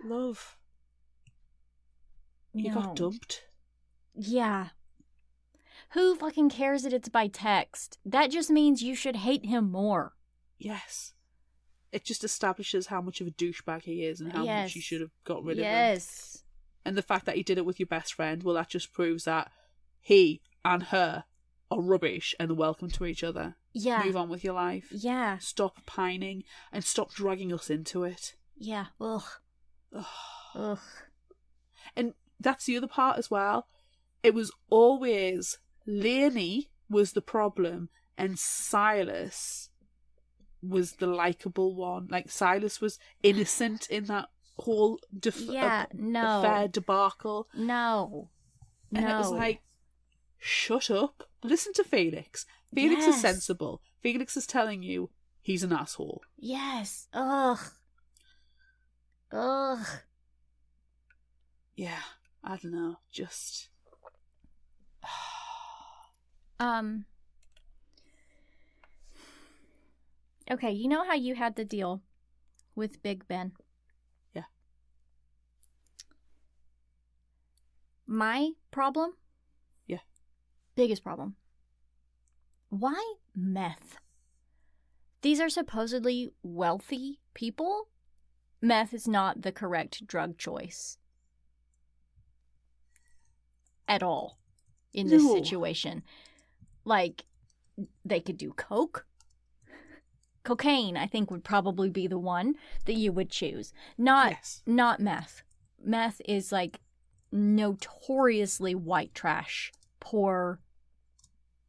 love, you got dumped. Yeah. Who fucking cares that it's by text? That just means you should hate him more. Yes. It just establishes how much of a douchebag he is and how Yes. much you should have got rid of him. Yes. And the fact that he did it with your best friend, well, that just proves that he and her are rubbish and welcome to each other. Yeah. Move on with your life. Yeah. Stop pining and stop dragging us into it. Yeah. Ugh. Ugh. And that's the other part as well. It was always Lainey was the problem and Silas was the likable one. Like, Silas was innocent in that whole affair debacle. No. And it was like, shut up. Listen to Felix. Felix is sensible. Felix is telling you he's an asshole. Yes. Ugh. Yeah, I don't know. Just... Okay, you know how you had the deal with Big Ben? Yeah. My problem? Yeah. Biggest problem. Why meth? These are supposedly wealthy people. Meth is not the correct drug choice. At all. In this situation. Like, they could do coke. Cocaine, I think, would probably be the one that you would choose. Not meth. Meth is, like, notoriously white trash. Poor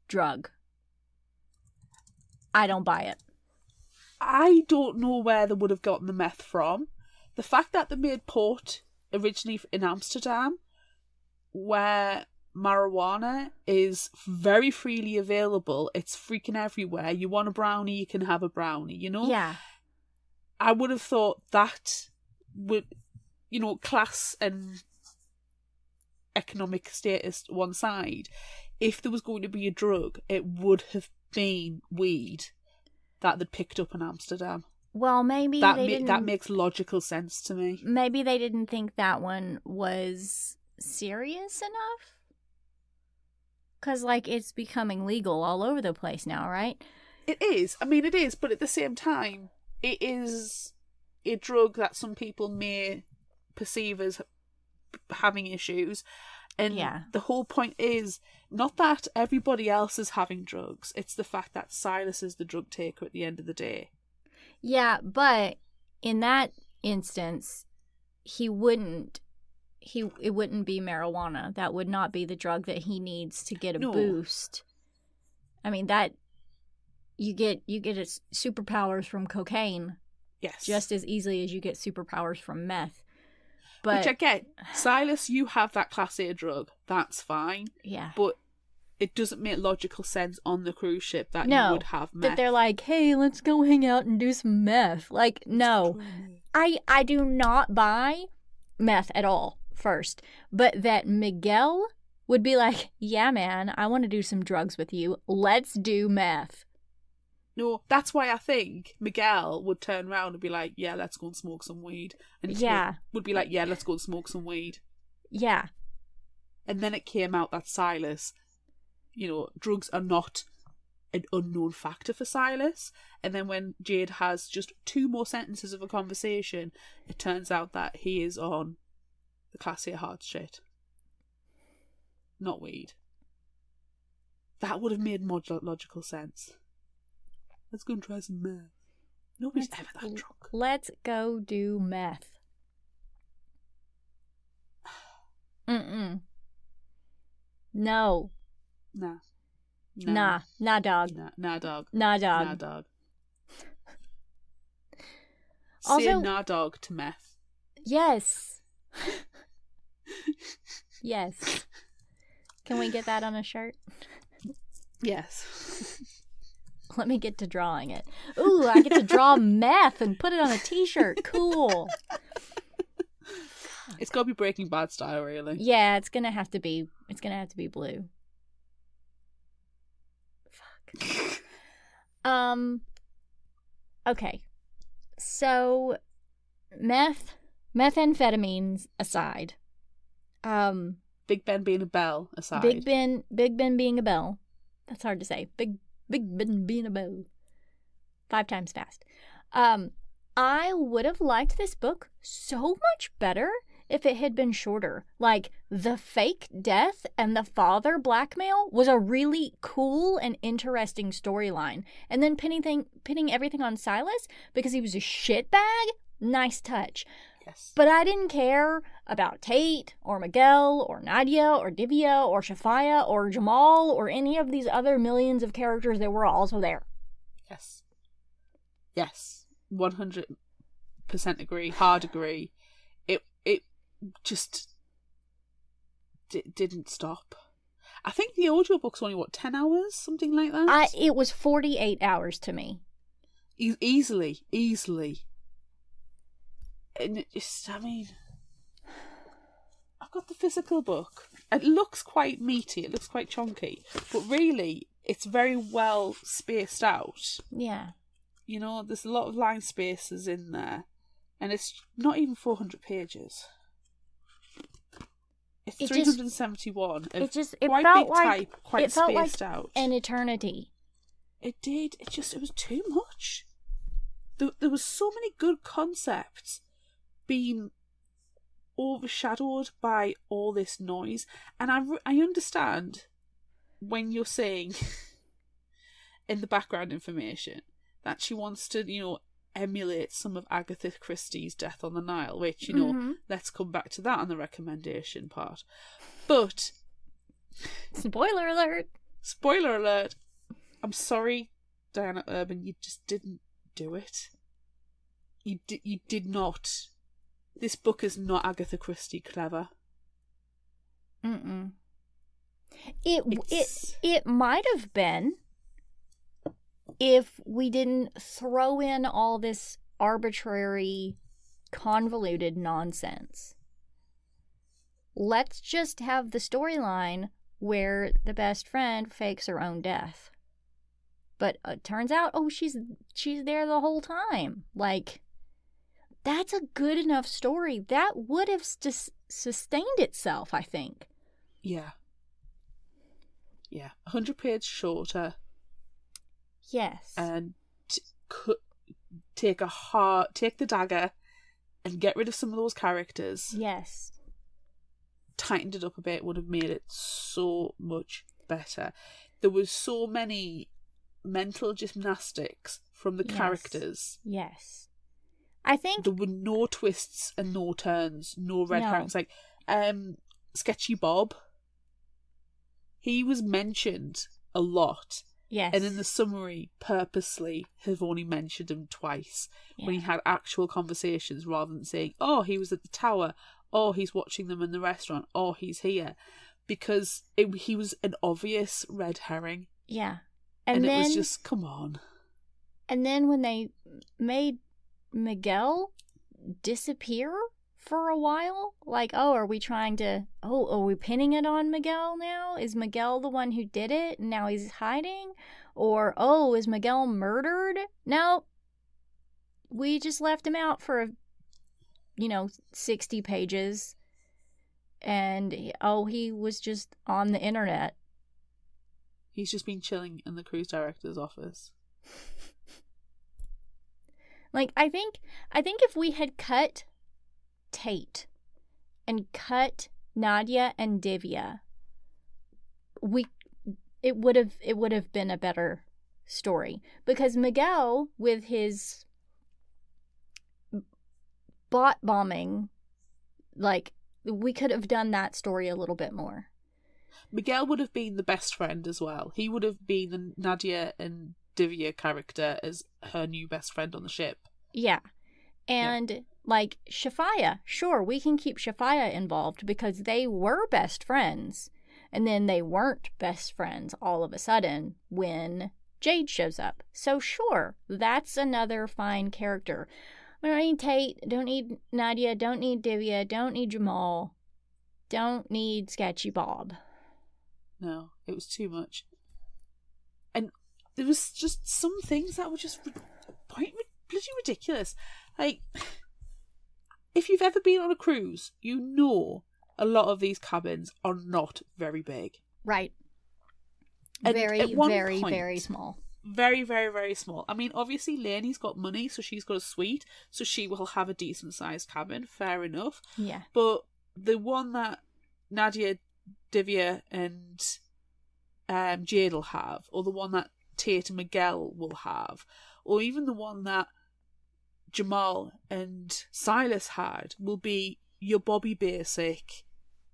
drug. I don't buy it. I don't know where they would have gotten the meth from. The fact that they made port originally in Amsterdam, where marijuana is very freely available, it's freaking everywhere. You want a brownie, you can have a brownie, you know? Yeah. I would have thought that would, class and economic status one side. If there was going to be a drug, it would have been weed that they'd picked up in Amsterdam. Well, maybe that makes logical sense to me. Maybe they didn't think that one was serious enough. Because, like, it's becoming legal all over the place now, right? It is. It is. But at the same time, it is a drug that some people may perceive as having issues. And the whole point is not that everybody else is having drugs. It's the fact that Silas is the drug taker at the end of the day. Yeah, but in that instance, it wouldn't be marijuana. That would not be the drug that he needs to get a boost. That you get superpowers from cocaine. Yes. Just as easily as you get superpowers from meth. But which I get. Silas, you have that class A drug. That's fine. Yeah. But it doesn't make logical sense on the cruise ship that No, you would have meth. that they're like, hey, let's go hang out and do some meth. Like, no, I do not buy meth at all, first. But that Miguel would be like, yeah, man, I want to do some drugs with you. Let's do meth. No, that's why I think Miguel would turn around and be like, yeah, let's go and smoke some weed. And Yeah. would be like, yeah, let's go and smoke some weed. Yeah. And then it came out that Silas, drugs are not an unknown factor for Silas. And then when Jade has just 2 more sentences of a conversation, it turns out that he is on the classier hard shit. Not weed. That would have made more logical sense. Let's go and try some meth. Nobody's ever that drunk. Let's go do meth. Mm-mm. No. Nah. Nah. Nah, dog. Nah, dog. Nah, dog. Nah, dog. Also, say nah, dog to meth. Yes. Yes. Can we get that on a shirt? Yes. Let me get to drawing it. Ooh, I get to draw meth and put it on a t-shirt. Cool. It's got to be Breaking Bad style, really. Yeah, it's gonna have to be blue. Fuck. Okay. So, methamphetamines aside. Big Ben being a bell aside. Big Ben being a bell. That's hard to say. Big Ben being a bell. 5 times fast. I would have liked this book so much better if it had been shorter. Like, the fake death and the father blackmail was a really cool and interesting storyline. And then pinning everything on Silas because he was a shitbag, nice touch. Yes. But I didn't care about Tate or Miguel or Nadia or Divya or Shafaya or Jamal or any of these other millions of characters that were also there. Yes. Yes. 100% agree. Hard agree. It just didn't stop. I think the audiobook's only, 10 hours? Something like that? It was 48 hours to me. Easily. And it just, I've got the physical book. It looks quite meaty, it looks quite chunky, but really, it's very well spaced out. Yeah. There's a lot of line spaces in there, and it's not even 400 pages. It's 371. It quite felt big like type, quite it felt spaced like out. an eternity. It did. It was too much. There was so many good concepts being overshadowed by all this noise, and I understand when you're saying in the background information that she wants to emulate some of Agatha Christie's Death on the Nile, which let's come back to that on the recommendation part. But Spoiler alert, I'm sorry, Diana Urban, you just didn't do it. You did not. This book is not Agatha Christie clever. Mm-mm. It might have been if we didn't throw in all this arbitrary, convoluted nonsense. Let's just have the storyline where the best friend fakes her own death. But it turns out, she's there the whole time. Like, that's a good enough story. That would have sustained itself, I think. Yeah. 100 pages shorter. Yes. And take the dagger and get rid of some of those characters. Yes. Tightened it up a bit would have made it so much better. There was so many mental gymnastics from the characters. Yes. I think there were no twists and no turns, no red herrings. Like, Sketchy Bob, he was mentioned a lot. Yes. And in the summary, purposely have only mentioned him twice when he had actual conversations rather than saying, he was at the tower, he's watching them in the restaurant, he's here. because he was an obvious red herring. Yeah. And then, it was just, come on. And then when they made Miguel disappear for a while, like, oh, are we pinning it on Miguel now? Is Miguel the one who did it and now he's hiding? Or, oh, is Miguel murdered? No. We just left him out for 60 pages. And, he was just on the internet. He's just been chilling in the cruise director's office. Like, I think if we had cut Tate and cut Nadia and Divya, it would have been a better story, because Miguel, with his bot bombing, like, we could have done that story a little bit more. Miguel would have been the best friend as well. He would have been the Nadia and Divya character as her new best friend on the ship. Yeah. And, like, Shafaya, sure, we can keep Shafaya involved because they were best friends. And then they weren't best friends all of a sudden when Jade shows up. So, sure, that's another fine character. We don't need Tate, don't need Nadia, don't need Divya, don't need Jamal, don't need Sketchy Bob. No, it was too much. And there was just some things that were just bloody ridiculous. Like, if you've ever been on a cruise, you know a lot of these cabins are not very big. Right. And very, very, very small. Very, very, very small. I mean, obviously, Lainey's got money, so she's got a suite, so she will have a decent-sized cabin. Fair enough. Yeah. But the one that Nadia, Divya, and Jade will have, or the one that Tate and Miguel will have, or even the one that Jamal and Silas had, will be your Bobby Basic,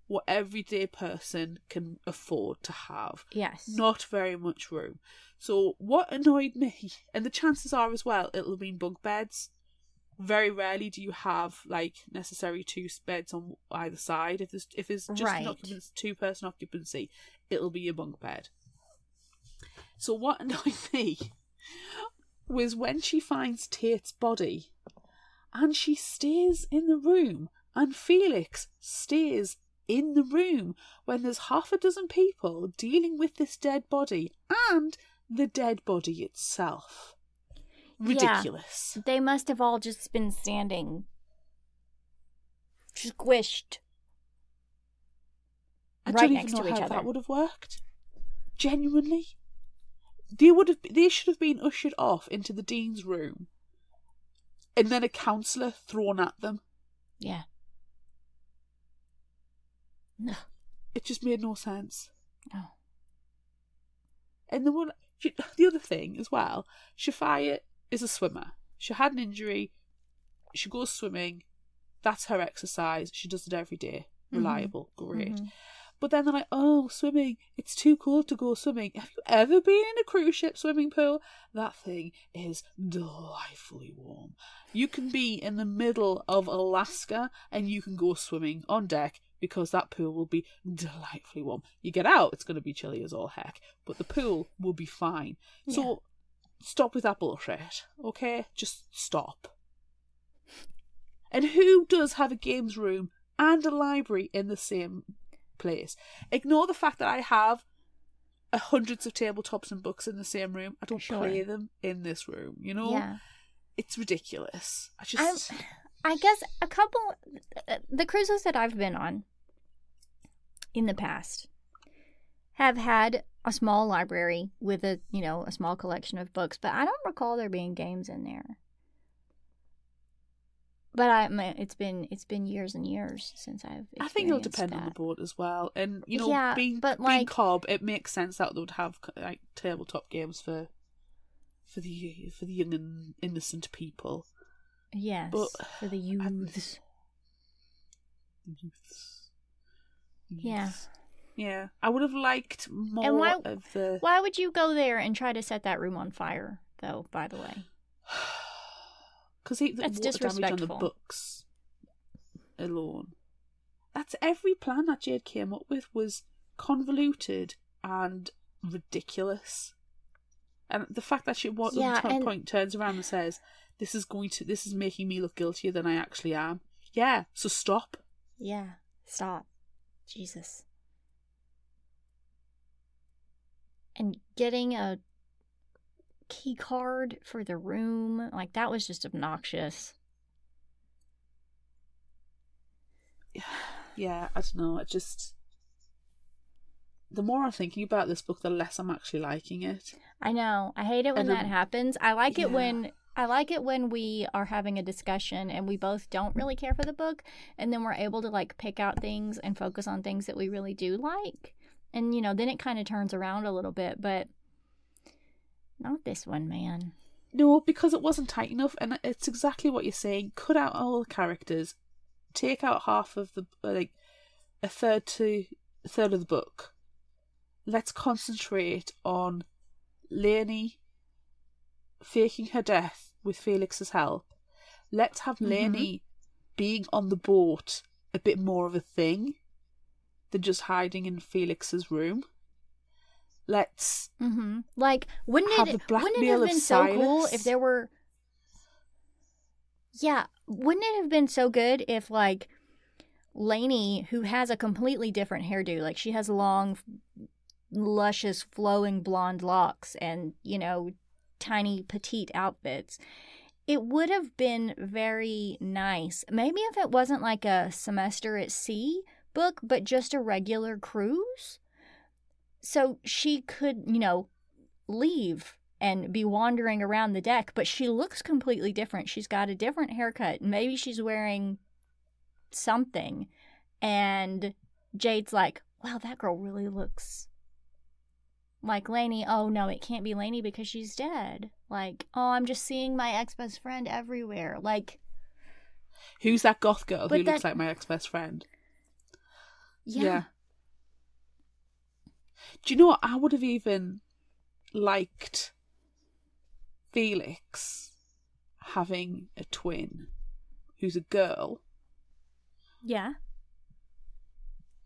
what everyday person can afford to have. Yes. Not very much room. So what annoyed me, and the chances are as well, it'll have been bunk beds. Very rarely do you have, like, necessary two beds on either side. If there's just right. an two-person occupancy, it'll be a bunk bed. So what annoyed me was when she finds Tate's body, and she stays in the room, and Felix stays in the room when there's half a dozen people dealing with this dead body and the dead body itself. Ridiculous. Yeah, they must have all just been standing squished right next to each other. I don't even know how that would have worked. Genuinely. They should have been ushered off into the dean's room and then a counsellor thrown at them. Yeah. No. It just made no sense. Oh. And the other thing as well, Shafaya is a swimmer. She had an injury. She goes swimming. That's her exercise. She does it every day. Reliable. Mm-hmm. Great. Mm-hmm. But then they're like, oh, swimming. It's too cold to go swimming. Have you ever been in a cruise ship swimming pool? That thing is delightfully warm. You can be in the middle of Alaska and you can go swimming on deck because that pool will be delightfully warm. You get out, it's going to be chilly as all heck, but the pool will be fine. Yeah. So stop with that bullshit, okay? Just stop. And who does have a games room and a library in the same place? Ignore the fact that I have hundreds of tabletops and books in the same room. I don't play them in this room, you know? Yeah. It's ridiculous. I guess the cruises that I've been on in the past have had a small library with a small collection of books, but I don't recall there being games in there. But it's been years and years since I've experienced I think it'll depend on the boat as well, and being Cobb, it makes sense that they would have like tabletop games for the young and innocent people. Yes, but for the youths. Yeah. I would have liked more of the. Why would you go there and try to set that room on fire, though? By the way, because the water damage on the books alone. That's every plan that Jade came up with was convoluted and ridiculous. And the fact that she at one point turns around and says, this is making me look guiltier than I actually am. Yeah, so stop. Yeah, stop. Jesus. And getting a key card for the room, like, that was just obnoxious. Yeah, I don't know. The more I'm thinking about this book, the less I'm actually liking it. I know. I hate it when that happens. I like it when we are having a discussion and we both don't really care for the book, and then we're able to like pick out things and focus on things that we really do like. And then it kind of turns around a little bit, but not this one, man. No, because it wasn't tight enough, and it's exactly what you're saying. Cut out all the characters, take out half of the a third of the book. Let's concentrate on Lainey faking her death with Felix's help. Let's have Lainey being on the boat a bit more of a thing than just hiding in Felix's room. Let's like wouldn't it have been so cool if there were wouldn't it have been so good if like Lainey, who has a completely different hairdo, like she has long luscious flowing blonde locks and tiny petite outfits, it would have been very nice maybe if it wasn't like a semester at sea book but just a regular cruise, so she could leave and be wandering around the deck, but she looks completely different. She's got a different haircut, maybe she's wearing something, and Jade's like, wow, that girl really looks like Lainey. Oh no, it can't be Lainey because she's dead. Like, oh, I'm just seeing my ex-best friend everywhere. Like, who's that goth girl who looks like my ex-best friend? Yeah. Do you know what? I would have even liked Felix having a twin who's a girl. Yeah.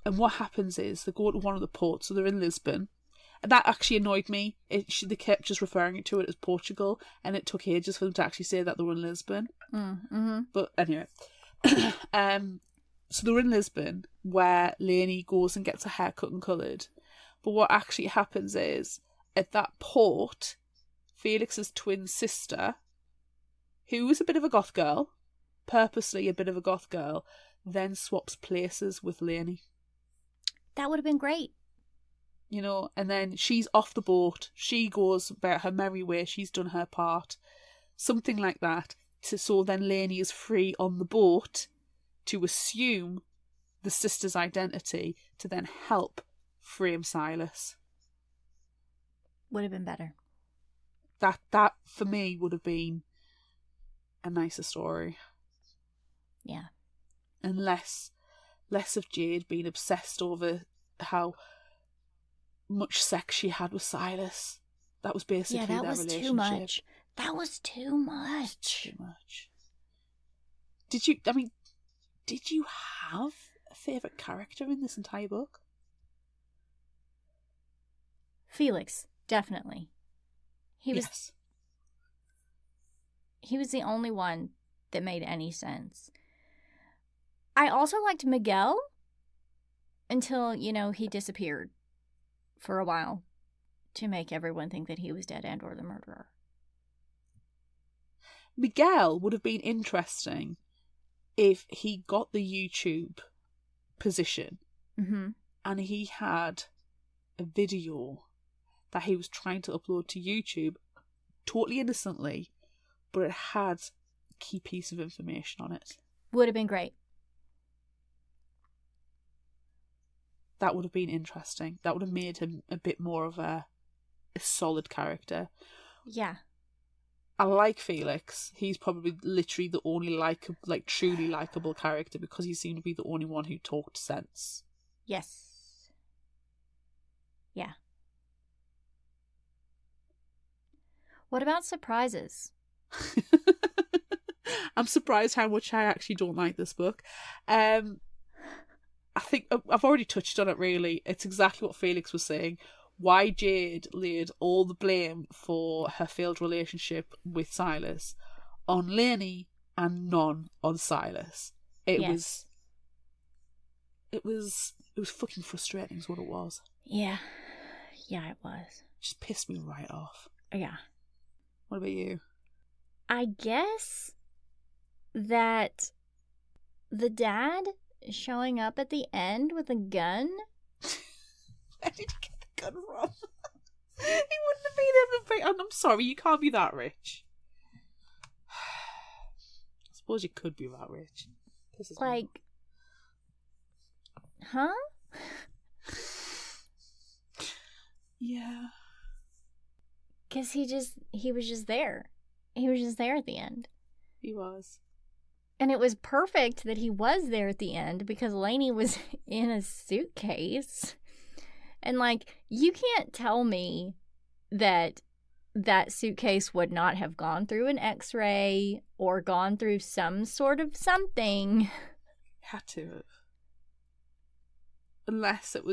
And what happens is they go to one of the ports, so they're in Lisbon. And that actually annoyed me. They kept just referring to it as Portugal, and it took ages for them to actually say that they were in Lisbon. But anyway. So they're in Lisbon, where Lainey goes and gets her hair cut and coloured. But what actually happens is, at that port, Felix's twin sister, who was a bit of a goth girl, purposely a bit of a goth girl, then swaps places with Lainey. That would have been great. And then she's off the boat. She goes about her merry way. She's done her part. Something like that. So then Lainey is free on the boat to assume the sister's identity to then help frame Silas. Would have been better. That for me would have been a nicer story. Yeah. And less of Jade being obsessed over how much sex she had with Silas. That was basically their relationship. Too much. That was too much. Too much. Did you have a favourite character in this entire book? Felix, definitely. He was the only one that made any sense. I also liked Miguel until, he disappeared for a while to make everyone think that he was dead and or the murderer. Miguel would have been interesting if he got the YouTube position and he had a video that he was trying to upload to YouTube totally innocently, but it had a key piece of information on it. Would have been great. That would have been interesting. That would have made him a bit more of a solid character. Yeah. I like Felix. He's probably literally the only truly likable character because he seemed to be the only one who talked sense. Yes. Yeah. What about surprises? I'm surprised how much I actually don't like this book. I think I've already touched on it, really. It's exactly what Felix was saying. Why Jade laid all the blame for her failed relationship with Silas on Lainey and none on Silas. It was fucking frustrating is what it was. Yeah. Yeah, it was. It just pissed me right off. Yeah. What about you? I guess that the dad showing up at the end with a gun. Where did he get the gun from? He wouldn't have been able to. I'm sorry, you can't be that rich. I suppose you could be that rich. Like, huh? Yeah. Because he was just there. He was just there at the end. He was. And it was perfect that he was there at the end because Lainey was in a suitcase. And, like, you can't tell me that that suitcase would not have gone through an x-ray or gone through some sort of something. Had to have. Unless it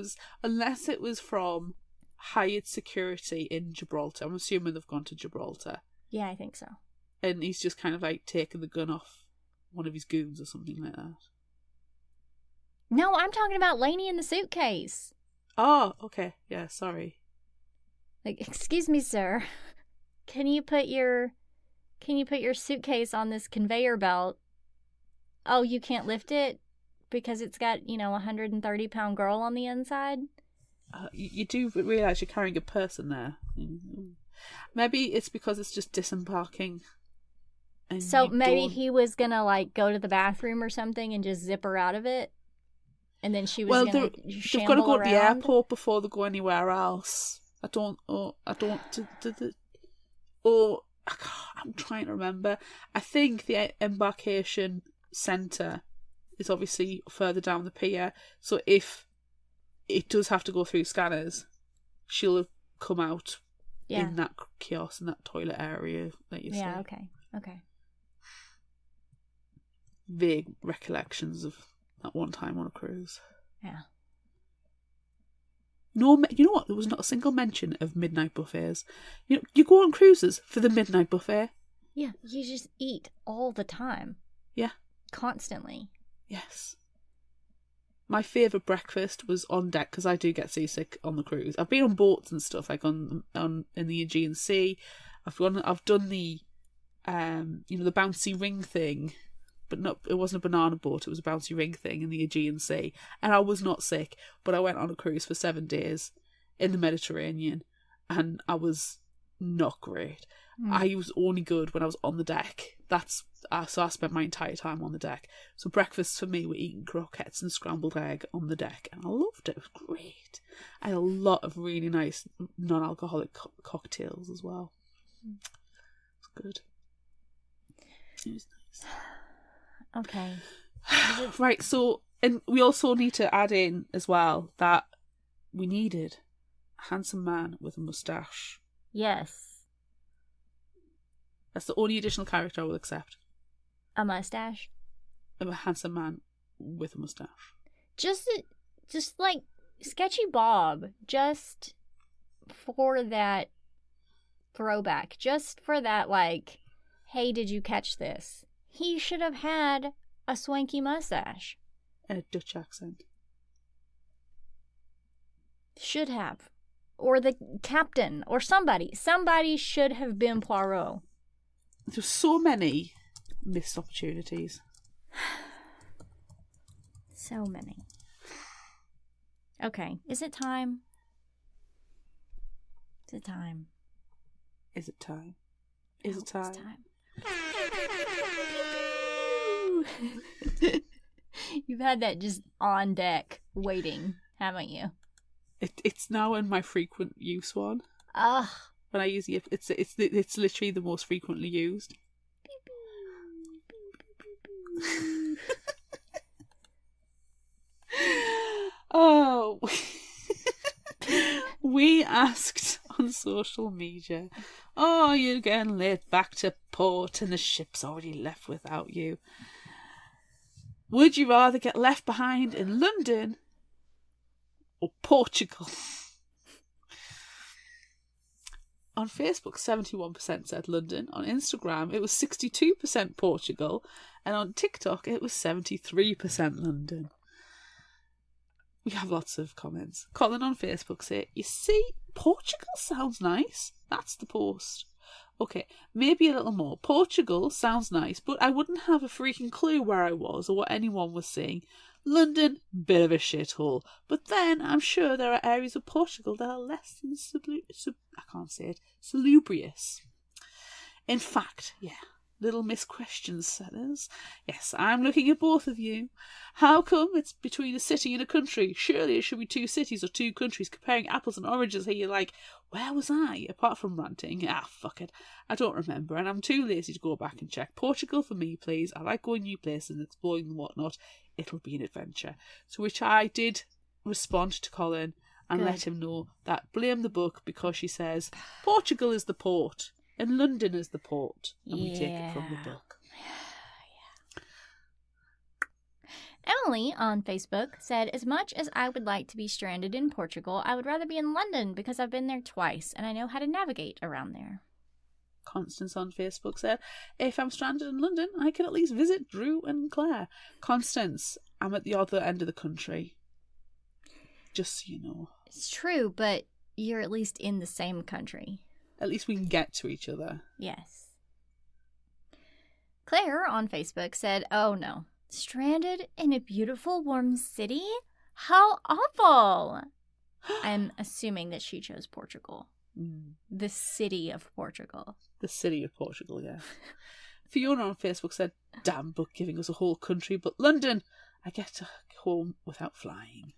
was from hired security in Gibraltar. I'm assuming they've gone to Gibraltar. Yeah, I think so. And he's just kind of like taken the gun off one of his goons or something like that. No, I'm talking about Lainey in the suitcase. Oh, okay. Yeah, sorry. Like, excuse me, sir. Can you put your suitcase on this conveyor belt? Oh, you can't lift it because it's got, a 130-pound girl on the inside? You do realise you're carrying a person there. Maybe it's because it's just disembarking. So maybe he was going to, go to the bathroom or something and just zip her out of it? And then she was going to they've got to go to the airport before they go anywhere else. I'm trying to remember. I think the embarkation centre is obviously further down the pier. So if it does have to go through scanners, she'll have come out in that kiosk, in that toilet area that you say. Yeah, okay. Vague recollections of that one time on a cruise. Yeah. No, you know what? There was not a single mention of midnight buffets. You go on cruises for the midnight buffet. Yeah, you just eat all the time. Yeah. Constantly. Yes. My favourite breakfast was on deck because I do get seasick on the cruise. I've been on boats and stuff like on in the Aegean Sea. I've done the the bouncy ring thing, but it wasn't a banana boat. It was a bouncy ring thing in the Aegean Sea, and I was not sick. But I went on a cruise for 7 days in the Mediterranean, and I was not great. I was only good when I was on the deck. So I spent my entire time on the deck. So breakfasts for me were eating croquettes and scrambled egg on the deck, and I loved it. It was great. I had a lot of really nice non-alcoholic cocktails as well. It's good. It was nice. Okay. Right, so, and we also need to add in as well that we needed a handsome man with a moustache. Yes. That's the only additional character I will accept. A mustache? A handsome man with a moustache. Just like Sketchy Bob, just for that throwback, just for that, hey, did you catch this? He should have had a swanky mustache. And a Dutch accent. Should have. Or the captain, or somebody. Somebody should have been Poirot. There's so many missed opportunities. So many. Okay, is it time? Is it time? Is it time? Is it time? It's time. You've had that just on deck waiting, haven't you? It's now in my frequent use one. Ugh. When I use it, it's literally the most frequently used. Oh, we asked on social media, "Oh, you're getting late back to port, and the ship's already left without you." Would you rather get left behind in London or Portugal? On Facebook, 71% said London. On Instagram, it was 62% Portugal. And on TikTok, it was 73% London. We have lots of comments. Colin on Facebook said, you see, Portugal sounds nice. That's the post. Okay, maybe a little more. Portugal sounds nice, but I wouldn't have a freaking clue where I was or what anyone was saying. London, bit of a shithole. But then I'm sure there are areas of Portugal that are less than salubrious. In fact, yeah, Little Miss Questions says, yes, I'm looking at both of you. How come it's between a city and a country? Surely it should be two cities or two countries. Comparing apples and oranges here, you're like, where was I? Apart from ranting. Fuck it. I don't remember, and I'm too lazy to go back and check. Portugal for me, please. I like going new places and exploring and whatnot. It'll be an adventure. To which I did respond to Colin and Good. let him know that blame the book because she says Portugal is the port and London is the port, and we take it from the book. Emily on Facebook said, as much as I would like to be stranded in Portugal, I would rather be in London because I've been there twice and I know how to navigate around there. Constance on Facebook said, if I'm stranded in London, I can at least visit Drew and Claire. Constance, I'm at the other end of the country. Just so you know. It's true, but you're at least in the same country. At least we can get to each other. Yes. Claire on Facebook said, oh no, stranded in a beautiful warm city? How awful! I'm assuming that she chose Portugal. The city of Portugal. The city of Portugal, yeah. Fiona on Facebook said, damn book giving us a whole country, but London, I get to home without flying.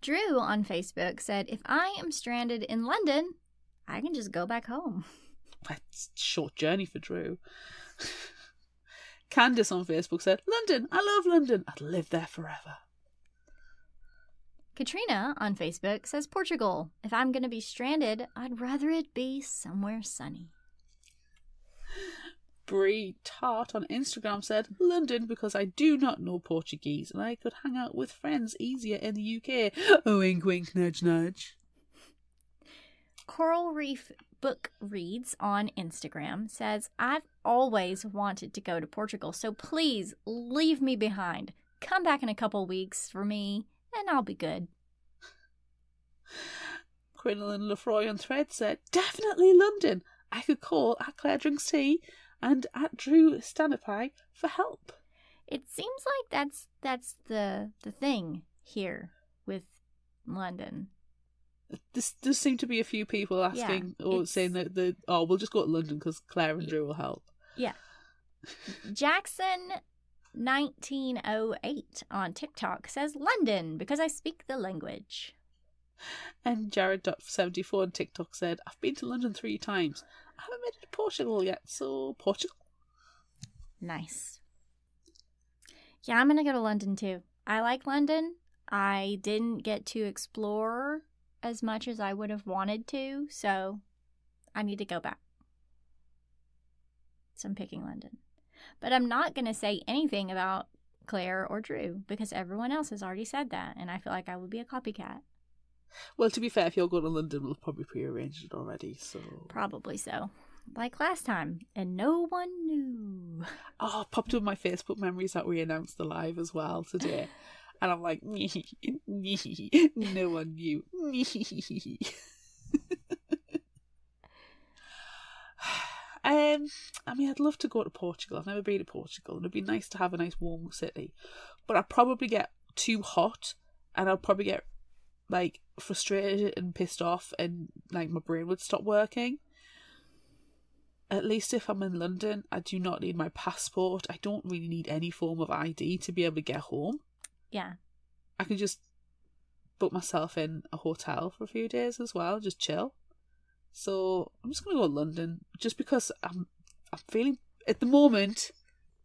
Drew on Facebook said, if I am stranded in London, I can just go back home. That's a short journey for Drew. Candice on Facebook said, London, I love London. I'd live there forever. Katrina on Facebook says, Portugal. If I'm going to be stranded, I'd rather it be somewhere sunny. Brie Tart on Instagram said, London, because I do not know Portuguese and I could hang out with friends easier in the UK. Oh, wink, wink, nudge, nudge. Coral Reef Book Reads on Instagram says, I've always wanted to go to Portugal, so please leave me behind. Come back in a couple weeks for me, and I'll be good. Crinoline Lefroy on Thread said, definitely London. I could call at Claire Drinks Tea and at Drew Stanapie for help. It seems like that's the thing here with London. This does seem to be a few people asking or saying that we'll just go to London because Claire and Drew will help. Yeah. Jackson 1908 on TikTok says London because I speak the language. And Jared.74 on TikTok said, I've been to London 3 times. I haven't made it to Portugal yet, so Portugal. Nice. Yeah, I'm going to go to London too. I like London. I didn't get to explore as much as I would have wanted to, so I need to go back. So I'm picking London. But I'm not going to say anything about Claire or Drew because everyone else has already said that, and I feel like I would be a copycat. Well, to be fair, if you're going to London, we'll probably prearranged it already, so... Probably so. Like last time, and no one knew. Oh, it popped up in my Facebook memories that we announced the live as well today. And I'm like, no one knew. I mean, I'd love to go to Portugal. I've never been to Portugal, and it'd be nice to have a nice warm city. But I'd probably get too hot, and I'd probably get like frustrated and pissed off, and like my brain would stop working. At least if I'm in London, I do not need my passport. I don't really need any form of ID to be able to get home. Yeah. I can just book myself in a hotel for a few days as well, just chill. So I'm just going to go to London just because I'm feeling, at the moment,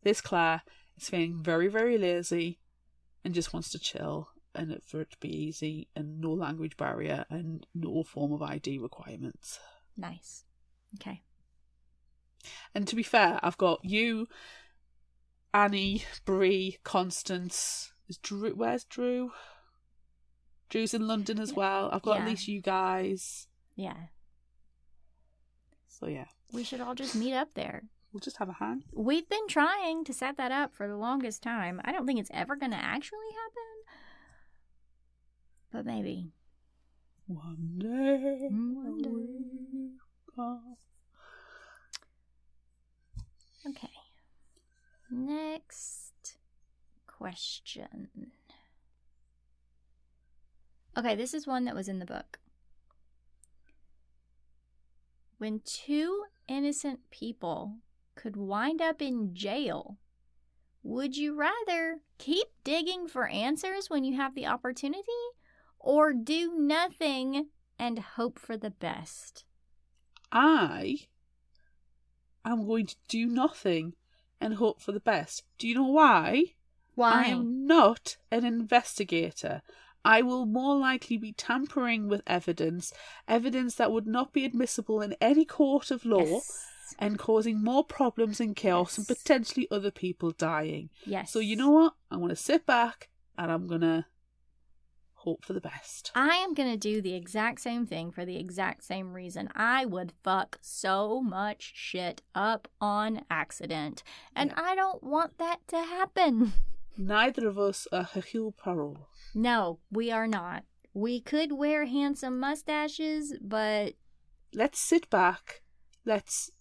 this Claire is feeling very, very lazy and just wants to chill and for it to be easy and no language barrier and no form of ID requirements. Nice. Okay. And to be fair, I've got you Annie, Bree, Constance. Is Drew? Where's Drew? Drew's in London as well. I've got at least you guys. Yeah. So yeah. We should all just meet up there. We'll just have a hang. We've been trying to set that up for the longest time. I don't think it's ever going to actually happen. But maybe. One day. Okay. Next question. Okay, this is one that was in the book. When two innocent people could wind up in jail, would you rather keep digging for answers when you have the opportunity, or do nothing and hope for the best? I am going to do nothing and hope for the best. Do you know why? Why? I am not an investigator. I will more likely be tampering with evidence that would not be admissible in any court of law, Yes. and causing more problems and chaos and potentially other people dying. Yes. So you know what? I'm going to sit back and I'm going to hope for the best. I am going to do the exact same thing for the exact same reason. I would fuck so much shit up on accident, and I don't want that to happen. Neither of us are Hercule Poirot. No, we are not. We could wear handsome mustaches, but... Let's sit back. Let's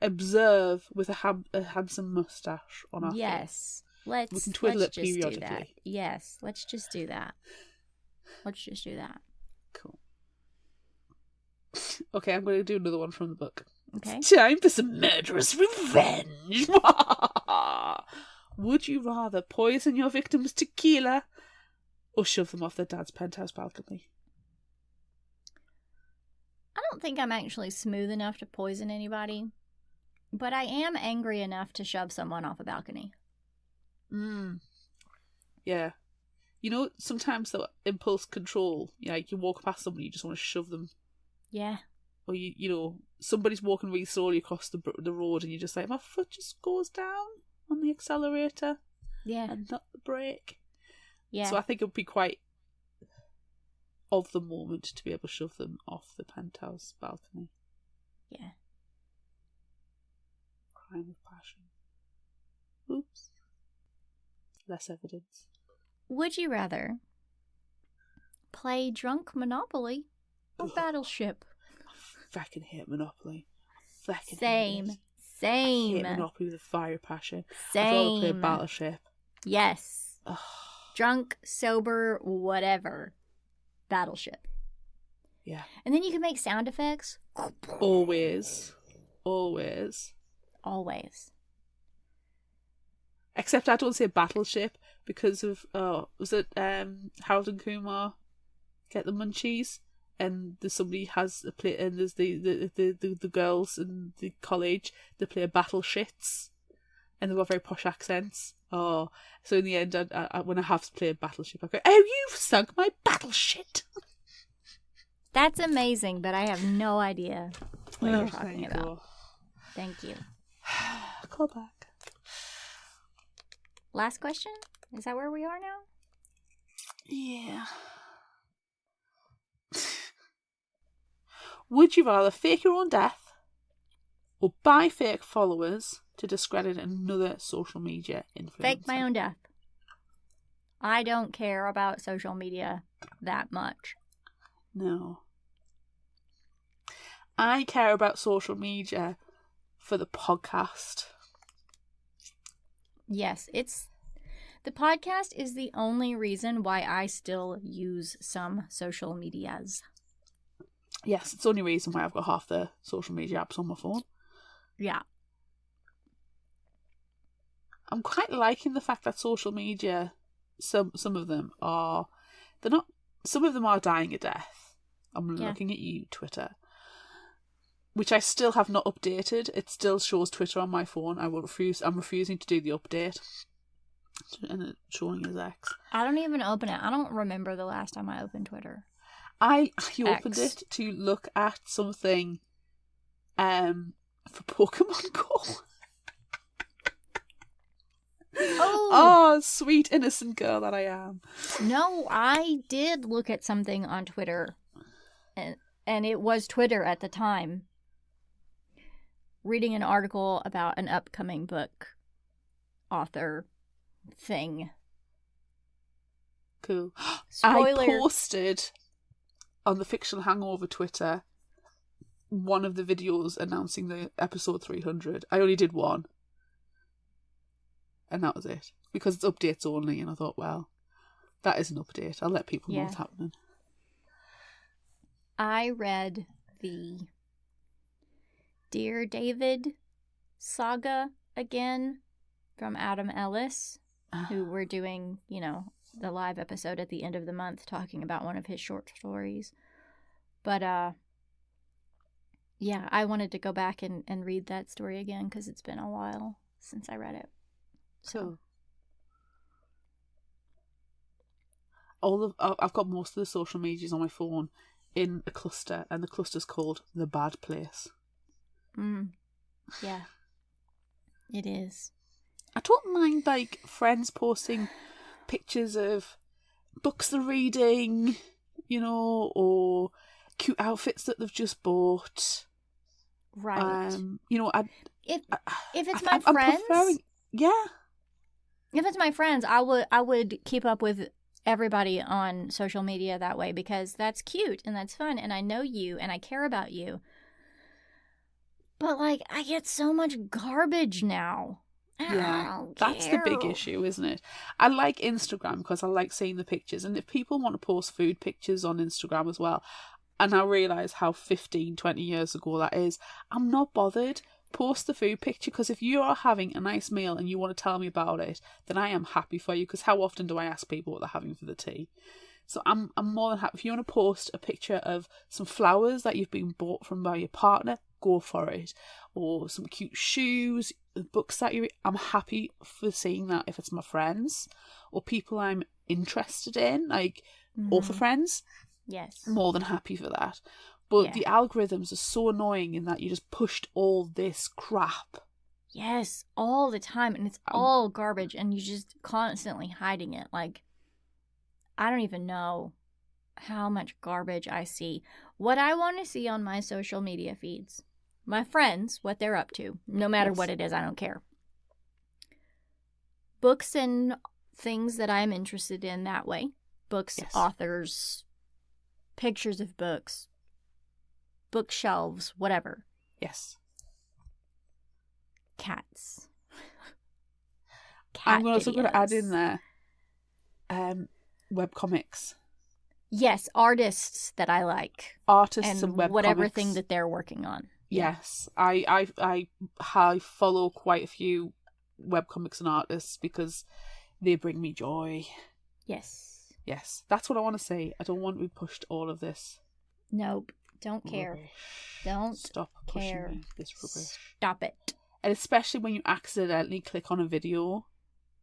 observe with a handsome mustache on our face. Yes. We can twiddle it just do that. periodically. Yes, let's just do that. Cool. Okay, I'm going to do another one from the book. Okay. It's time for some murderous revenge. Would you rather poison your victim's tequila or shove them off their dad's penthouse balcony? I don't think I'm actually smooth enough to poison anybody, but I am angry enough to shove someone off a balcony. Yeah. You know, sometimes the impulse control, you walk past somebody, you just want to shove them. Yeah. Or, you know, somebody's walking really slowly across the road and you're just like, my foot just goes down on the accelerator. Yeah. And not the brake. Yeah. So I think it would be quite of the moment to be able to shove them off the penthouse balcony. Yeah. Crime of passion. Oops. Less evidence. Would you rather play Drunk Monopoly or Battleship? I fucking hate Monopoly. Same. I hate Monopoly with a fire passion. Same. I'd rather play Battleship. Yes. Drunk, sober, whatever. Battleship. Yeah. And then you can make sound effects. Always. Always. Always. Except I don't say Battleship because of was it Harold and Kumar Get the Munchies, and there's somebody has a play, and there's the girls in the college, they play battleships, and they've got very posh accents. So in the end, I when I have to play a Battleship, I go, "Oh, you've sunk my battleship." That's amazing, but I have no idea what you're talking about. Go. Thank you. Call back. Last question? Is that where we are now? Yeah. Would you rather fake your own death or buy fake followers to discredit another social media influencer? Fake my own death. I don't care about social media that much. No. I care about social media for the podcast. Yes, the podcast is the only reason why I still use some social medias. Yes, it's the only reason why I've got half the social media apps on my phone. Yeah. I'm quite liking the fact that social media, some of them are, some of them are dying a death. I'm looking at you, Twitter. Which I still have not updated. It still shows Twitter on my phone. I'm refusing to do the update. And it's showing as X. I don't even open it. I don't remember the last time I opened Twitter. You opened it to look at something for Pokemon Go. Oh, sweet innocent girl that I am. No, I did look at something on Twitter, and it was Twitter at the time, reading an article about an upcoming book author thing. Cool. Spoiler. I posted on the Fictional Hangover Twitter one of the videos announcing the episode 300. I only did one. And that was it. Because it's updates only, and I thought, well, that is an update. I'll let people know what's happening. I read the Dear David saga again from Adam Ellis, who we're doing, the live episode at the end of the month talking about one of his short stories. But, yeah, I wanted to go back and read that story again because it's been a while since I read it. So. I've got most of the social medias on my phone in a cluster, and the cluster's called The Bad Place. Yeah. It is. I don't mind, friends posting pictures of books they're reading, or cute outfits that they've just bought. Right. If it's my friends, if it's my friends, I would keep up with everybody on social media that way because that's cute and that's fun and I know you and I care about you. But I get so much garbage now. Yeah, that's the big issue, isn't it? I like Instagram because I like seeing the pictures, and if people want to post food pictures on Instagram as well, and I realise how 15, 20 years ago that is, I'm not bothered. Post the food picture, because if you are having a nice meal and you want to tell me about it, then I am happy for you, because how often do I ask people what they're having for the tea? So I'm more than happy. If you want to post a picture of some flowers that you've been bought from by your partner, go for it. Or some cute shoes, books that you read. I'm happy for seeing that if it's my friends or people I'm interested in, author friends. Yes. I'm more than happy for that. But the algorithms are so annoying in that you just pushed all this crap. Yes, all the time. And it's all garbage and you're just constantly hiding it. I don't even know how much garbage I see. What I want to see on my social media feeds, my friends, what they're up to, no matter what it is, I don't care. Books and things that I'm interested in that way. Books, authors, pictures of books, bookshelves, whatever. Yes. Cats. I'm also going to add in there webcomics. Yes, artists that I like. Artists and webcomics. Whatever thing that they're working on. Yes. I follow quite a few webcomics and artists because they bring me joy. Yes. Yes. That's what I want to say. I don't want to be pushed all of this. Nope. Don't care. Rubbish. Don't Stop pushing care. me this rubbish. Stop it. And especially when you accidentally click on a video.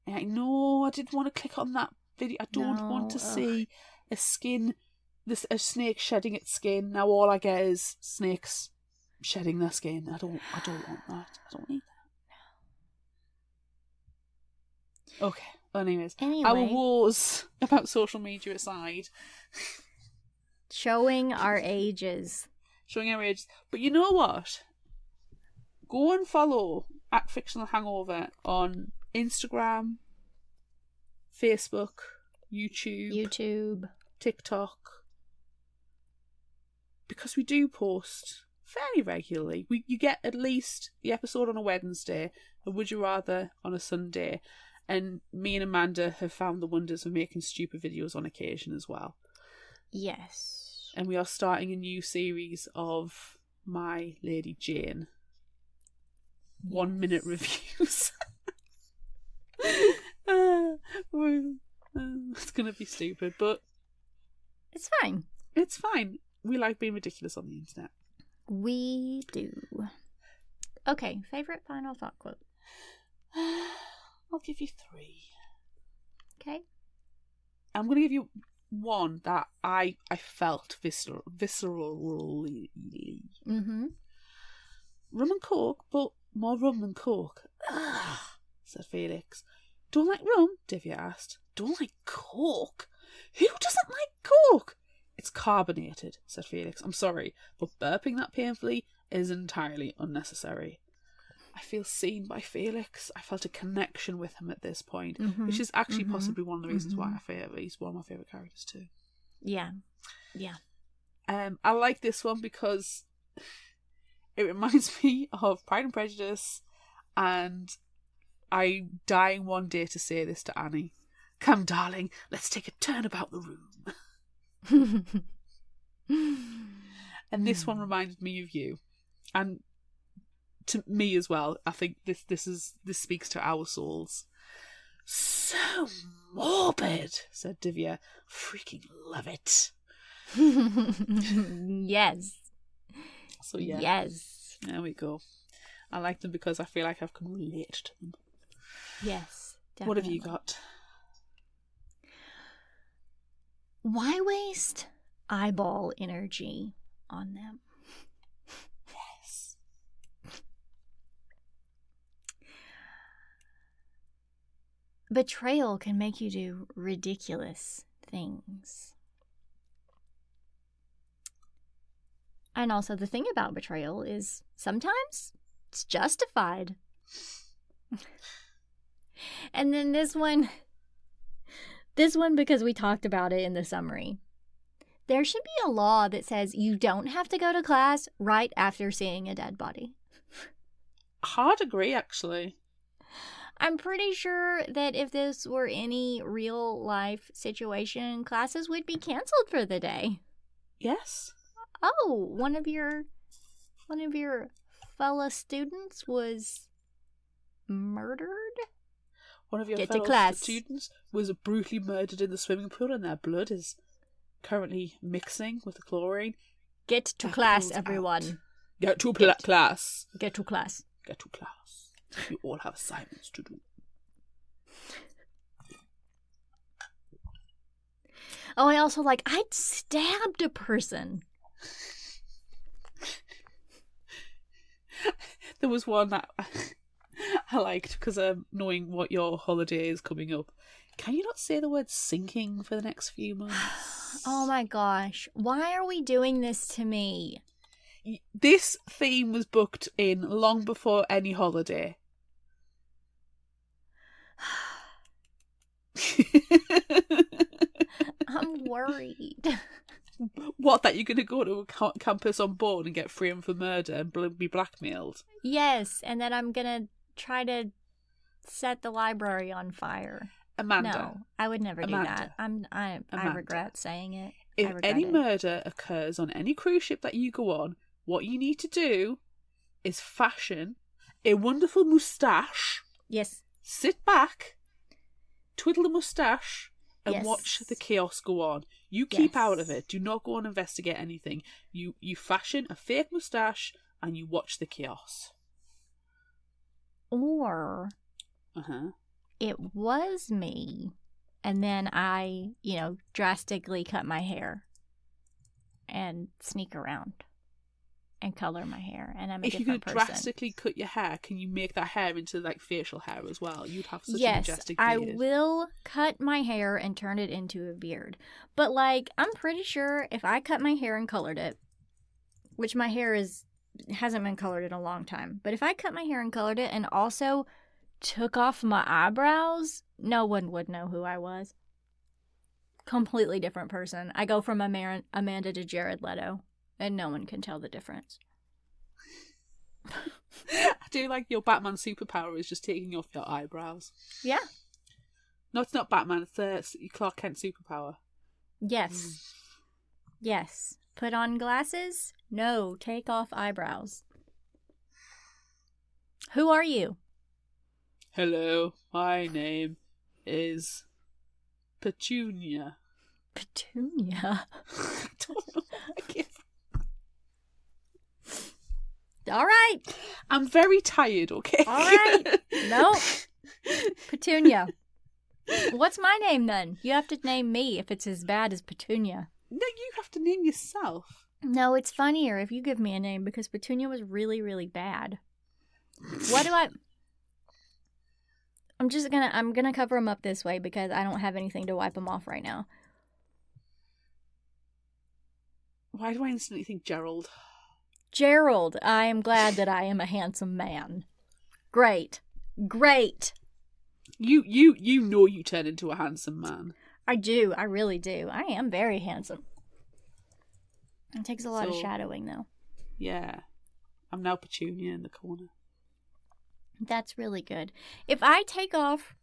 And no, I didn't want to click on that video. I don't want to see a snake shedding its skin. Now all I get is snakes shedding their skin. I don't want that. I don't need that. Okay. Anyways, our woes about social media aside. Showing our ages. But you know what? Go and follow at Fictional Hangover on Instagram, Facebook, YouTube, TikTok. Because we do post fairly regularly. You get at least the episode on a Wednesday, a Would You Rather on a Sunday, and me and Amanda have found the wonders of making stupid videos on occasion as well. Yes. And we are starting a new series of My Lady Jane. 1 minute reviews. It's going to be stupid, but... It's fine. It's fine. We like being ridiculous on the internet. We do. Okay, favorite final thought quote? I'll give you 3. Okay. I'm going to give you one that I felt viscerally. Mm-hmm. Rum and coke, but more rum than coke. Ugh, said Felix. Don't like rum? Divya asked. Don't like Coke? Who doesn't like Coke? It's carbonated, said Felix. I'm sorry, but burping that painfully is entirely unnecessary. I feel seen by Felix. I felt a connection with him at this point, which is actually possibly one of the reasons why he's one of my favourite characters too. Yeah. Yeah. I like this one because it reminds me of Pride and Prejudice, and I'm dying one day to say this to Annie. Come, darling, let's take a turn about the room. And this one reminded me of you. And to me as well, I think this speaks to our souls. So morbid, said Divya. Freaking love it. Yes. So yeah. Yes. There we go. I like them because I feel like I can relate to them. Yes. Definitely. What have you got? Why waste eyeball energy on them? Yes. Betrayal can make you do ridiculous things. And also the thing about betrayal is sometimes it's justified. And then this one because we talked about it in the summary. There should be a law that says you don't have to go to class right after seeing a dead body. Hard agree, actually. I'm pretty sure that if this were any real life situation, classes would be canceled for the day. Yes. Oh, one of your fellow students was murdered? One of your Get to fellow class. students was brutally murdered in the swimming pool, and their blood is currently mixing with the chlorine. Get to That class, pulls everyone. out. Get to Get. class. Get to class. Get to class. You all have assignments to do. Oh, I also I'd stabbed a person. There was one that I liked because knowing what your holiday is coming up. Can you not say the word sinking for the next few months? Oh my gosh. Why are we doing this to me? This theme was booked in long before any holiday. I'm worried. What, that you're going to go to a campus on board and get framed for murder and be blackmailed? Yes, and then I'm gonna try to set the library on fire. Amanda. No, I would never do Amanda. that. I regret saying it. If any murder occurs on any cruise ship that you go on, what you need to do is fashion a wonderful moustache. Yes. Sit back, twiddle the moustache, and Yes. watch the chaos go on. You keep Yes. out of it. Do not go and investigate anything. You fashion a fake moustache and you watch the chaos. Or Uh-huh. it was me, and then I, drastically cut my hair and sneak around and color my hair, and I'm a If you different could person. drastically cut your hair, can you make that hair into facial hair as well? You'd have such a Yes, majestic I beard. will cut my hair and turn it into a beard. But I'm pretty sure if I cut my hair and colored it, which my hair hasn't been colored in a long time, but if I cut my hair and colored it and also took off my eyebrows, no one would know who I was. Completely different person. I go from Amanda to Jared Leto, and no one can tell the difference. I do like your Batman superpower is just taking off your eyebrows. Yeah. No, it's not Batman. It's the Clark Kent superpower. Yes. Yes. Put on glasses? No, take off eyebrows. Who are you? Hello, my name is Petunia. Petunia. I don't know. I can't. All right. I'm very tired, okay? All right. No. Petunia. What's my name then? You have to name me if it's as bad as Petunia. No, you have to name yourself. No, it's funnier if you give me a name because Petunia was really, really bad. What do I... I'm gonna cover them up this way because I don't have anything to wipe them off right now. Why do I instantly think Gerald? Gerald, I am glad that I am a handsome man. Great. You know you turn into a handsome man. I do. I really do. I am very handsome. It takes a lot of So- shadowing, though. Yeah. I'm now Petunia in the corner. That's really good. If I take off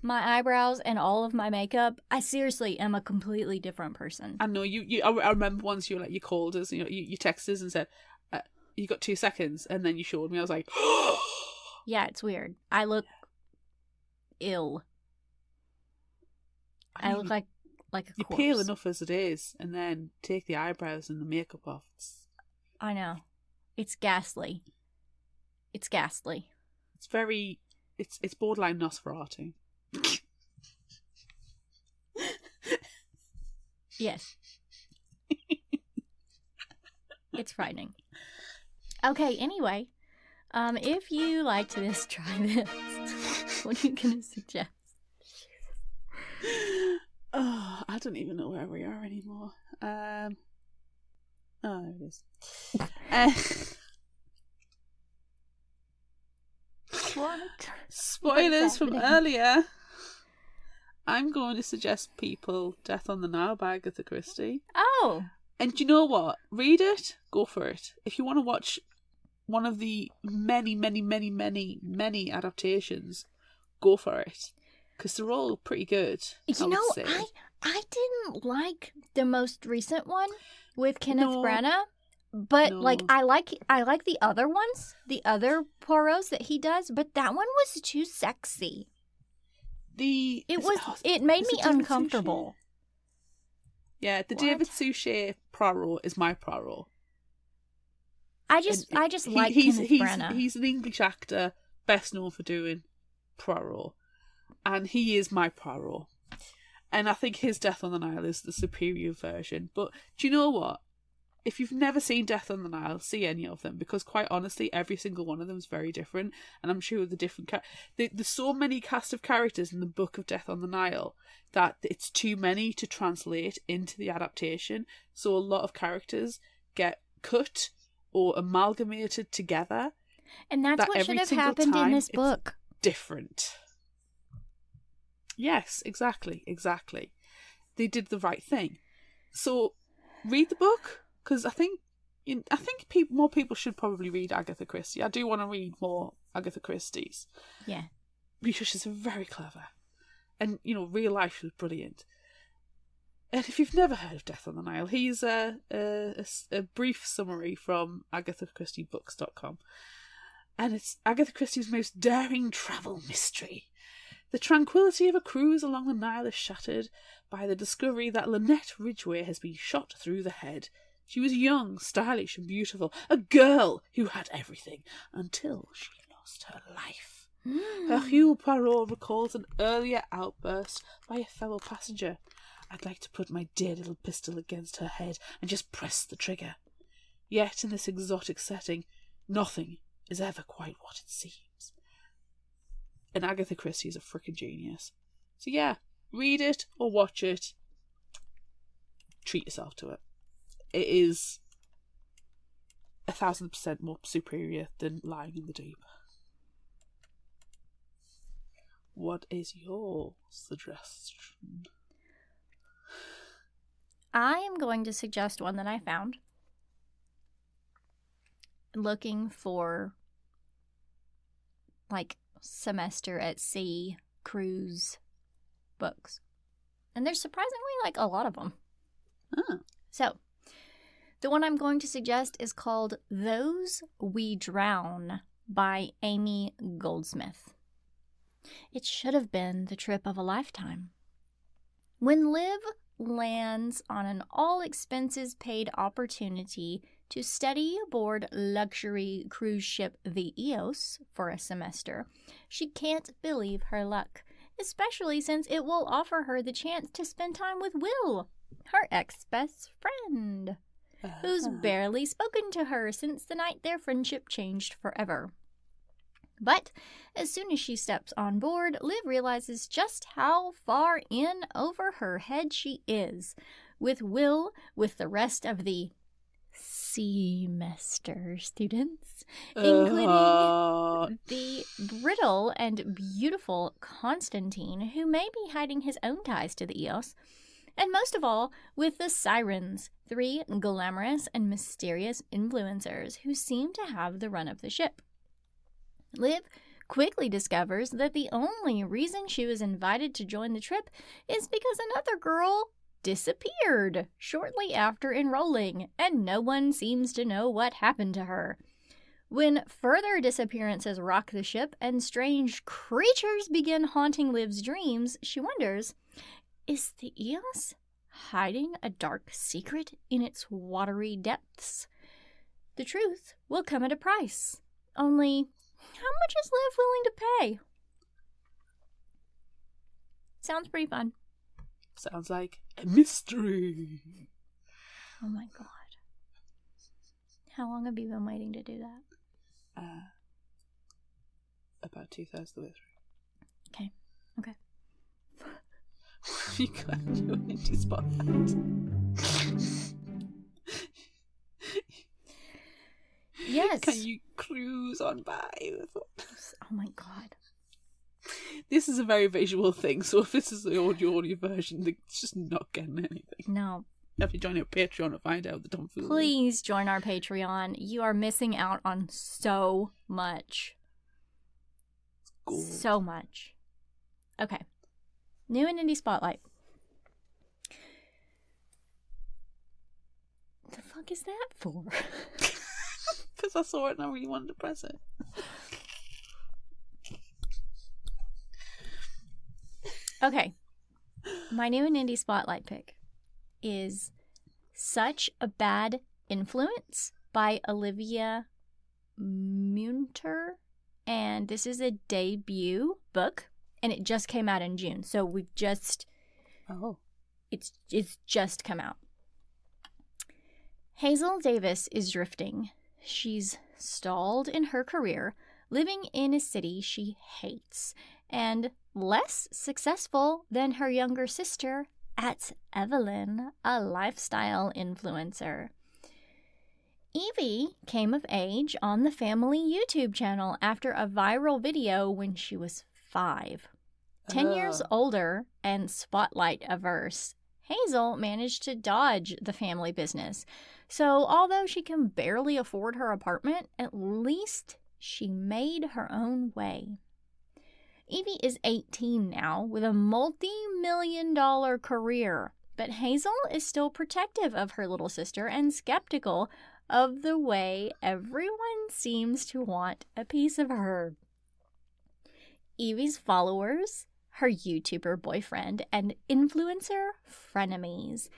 my eyebrows and all of my makeup, I seriously am a completely different person. I know I remember once you called us, you texted us and said, you got 2 seconds, and then you showed me. I was like, Yeah, it's weird. I look ill. I look like a you're corpse. pale enough as it is, and then take the eyebrows and the makeup off. I know. It's ghastly. It's very, it's borderline Nosferatu. Yes. It's frightening. Okay, anyway. If you liked this, try this. What are you going to suggest? Oh, I don't even know where we are anymore. Oh, there it is. What? Spoilers from happening? earlier. I'm going to suggest people Death on the Nile by Agatha Christie. Oh! And do you know what? Read it, go for it. If you want to watch one of the many adaptations, go for it. Because they're all pretty good. I didn't like the most recent one with Kenneth No. Branagh, but No. I like the other ones, the other Poirots that he does, but that one was too sexy. It made me David uncomfortable. Yeah, the What? David Suchet Poirot is my Poirot. I just like Kenneth Branagh. He's an English actor, best known for doing Poirot, and he is my Poirot. And I think his Death on the Nile is the superior version. But do you know what? If you've never seen Death on the Nile, see any of them, because quite honestly, every single one of them is very different, and I'm sure the different there's so many cast of characters in the book of Death on the Nile that it's too many to translate into the adaptation. So a lot of characters get cut or amalgamated together. And that's that what should every have single happened in time this it's book. Different. Yes, exactly. They did the right thing. So read the book, because I think more people should probably read Agatha Christie. I do want to read more Agatha Christie's. Yeah. Because she's very clever. And, real life is brilliant. And if you've never heard of Death on the Nile, here's a brief summary from agathachristiebooks.com. And it's Agatha Christie's most daring travel mystery. The tranquility of a cruise along the Nile is shattered by the discovery that Lynette Ridgway has been shot through the head. She was young, stylish and beautiful, a girl who had everything, until she lost her life. Hercule Poirot recalls an earlier outburst by a fellow passenger. I'd like to put my dear little pistol against her head and just press the trigger. Yet in this exotic setting, nothing is ever quite what it seems. And Agatha Christie is a freaking genius. So yeah, read it or watch it. Treat yourself to it. It is 1,000% more superior than Lying in the Deep. What is your suggestion? I am going to suggest one that I found. Looking for semester at sea cruise books. And there's surprisingly a lot of them. Oh. So, the one I'm going to suggest is called Those We Drown by Amy Goldsmith. It should have been the trip of a lifetime. When Liv lands on an all-expenses-paid opportunity to study aboard luxury cruise ship the Eos for a semester, she can't believe her luck, especially since it will offer her the chance to spend time with Will, her ex-best friend, who's barely spoken to her since the night their friendship changed forever. But as soon as she steps on board, Liv realizes just how far in over her head she is. With Will, with the rest of the semester students, including the brittle and beautiful Constantine, who may be hiding his own ties to the Eos, and most of all, with the Sirens, 3 glamorous and mysterious influencers who seem to have the run of the ship. Liv quickly discovers that the only reason she was invited to join the trip is because another girl disappeared shortly after enrolling, and no one seems to know what happened to her. When further disappearances rock the ship and strange creatures begin haunting Liv's dreams, she wonders, is the Eos hiding a dark secret in its watery depths? The truth will come at a price. Only, how much is Liv willing to pay? Sounds pretty fun. Sounds like a mystery. Oh my god. How long have you been waiting to do that? About 2/3 of the way through. Okay. Okay. You can't do an empty spotlight. Yes. Can you cruise on by? Oh my god. This is a very visual thing, so if this is the audio version, it's just not getting anything. No. You have to join our Patreon to find out the dumb food. Please join our Patreon. You are missing out on so much. Gold. So much. Okay. New and Indie Spotlight. The fuck is that for? Because I saw it and I really wanted to press it. Okay. My new and Indie Spotlight pick is Such a Bad Influence by Olivia Munter. And this is a debut book. And it just came out in June. So we've just... Oh. It's just come out. Hazel Davis is drifting. She's stalled in her career, living in a city she hates, and less successful than her younger sister, at Evelyn, a lifestyle influencer. Evie came of age on the family YouTube channel after a viral video when she was 5. 10 years older and spotlight averse, Hazel managed to dodge the family business. So although she can barely afford her apartment, at least she made her own way. Evie is 18 now with a multi-million-dollar career, but Hazel is still protective of her little sister and skeptical of the way everyone seems to want a piece of her. Evie's followers, her YouTuber boyfriend, and influencer frenemies,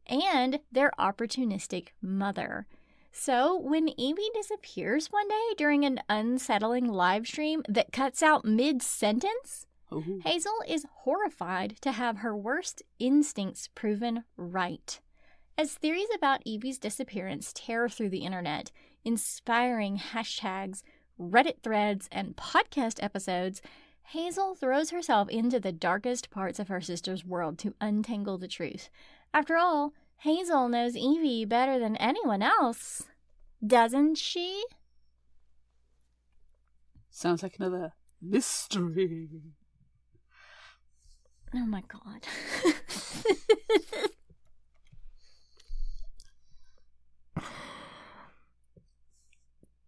and their opportunistic mother. So when Evie disappears one day during an unsettling live stream that cuts out mid-sentence, Hazel is horrified to have her worst instincts proven right. As theories about Evie's disappearance tear through the internet, inspiring hashtags, Reddit threads, and podcast episodes, Hazel throws herself into the darkest parts of her sister's world to untangle the truth. After all, Hazel knows Evie better than anyone else, doesn't she? Sounds like another mystery. Oh my god.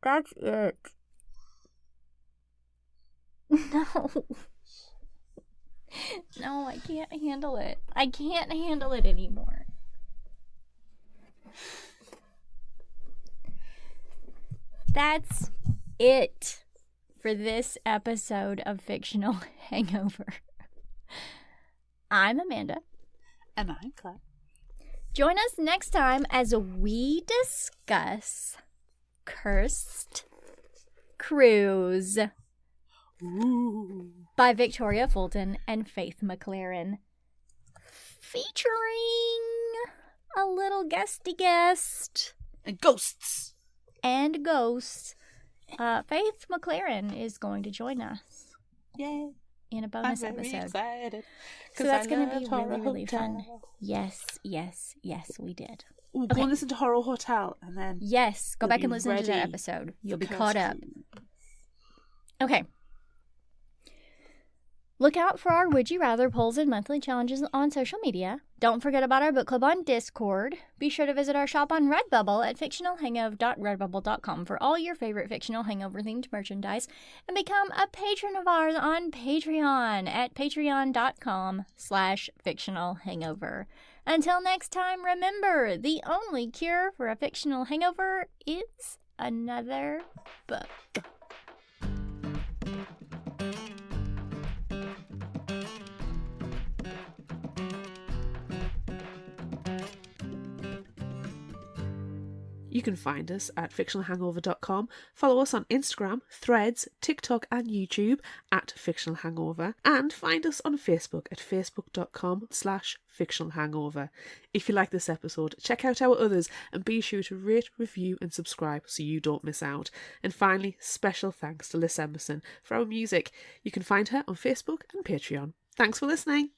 That's it. No. No, I can't handle it. I can't handle it anymore. That's it for this episode of Fictional Hangover. I'm Amanda. And I'm Claire. Join us next time as we discuss Cursed Cruise. Ooh. By Victoria Fulton and Faith McLaren. Featuring a little guesty guest. And ghosts. And ghosts. Faith McLaren is going to join us. Yay. In a bonus I'm very episode. excited. So that's going to be really, really fun. Yes, we did. Ooh, Okay. go and listen to Horror Hotel and then... Yes, go You'll back be and listen to that ready episode. You'll be for caught up. costume. Okay. Look out for our Would You Rather polls and monthly challenges on social media. Don't forget about our book club on Discord. Be sure to visit our shop on Redbubble at fictionalhangover.redbubble.com for all your favorite Fictional Hangover themed merchandise, and become a patron of ours on Patreon at patreon.com/fictionalhangover. Until next time, remember, the only cure for a fictional hangover is another book. You can find us at fictionalhangover.com. Follow us on Instagram, Threads, TikTok and YouTube at Fictional Hangover. And find us on Facebook at facebook.com/fictionalhangover. If you like this episode, check out our others and be sure to rate, review and subscribe so you don't miss out. And finally, special thanks to Liz Emerson for our music. You can find her on Facebook and Patreon. Thanks for listening.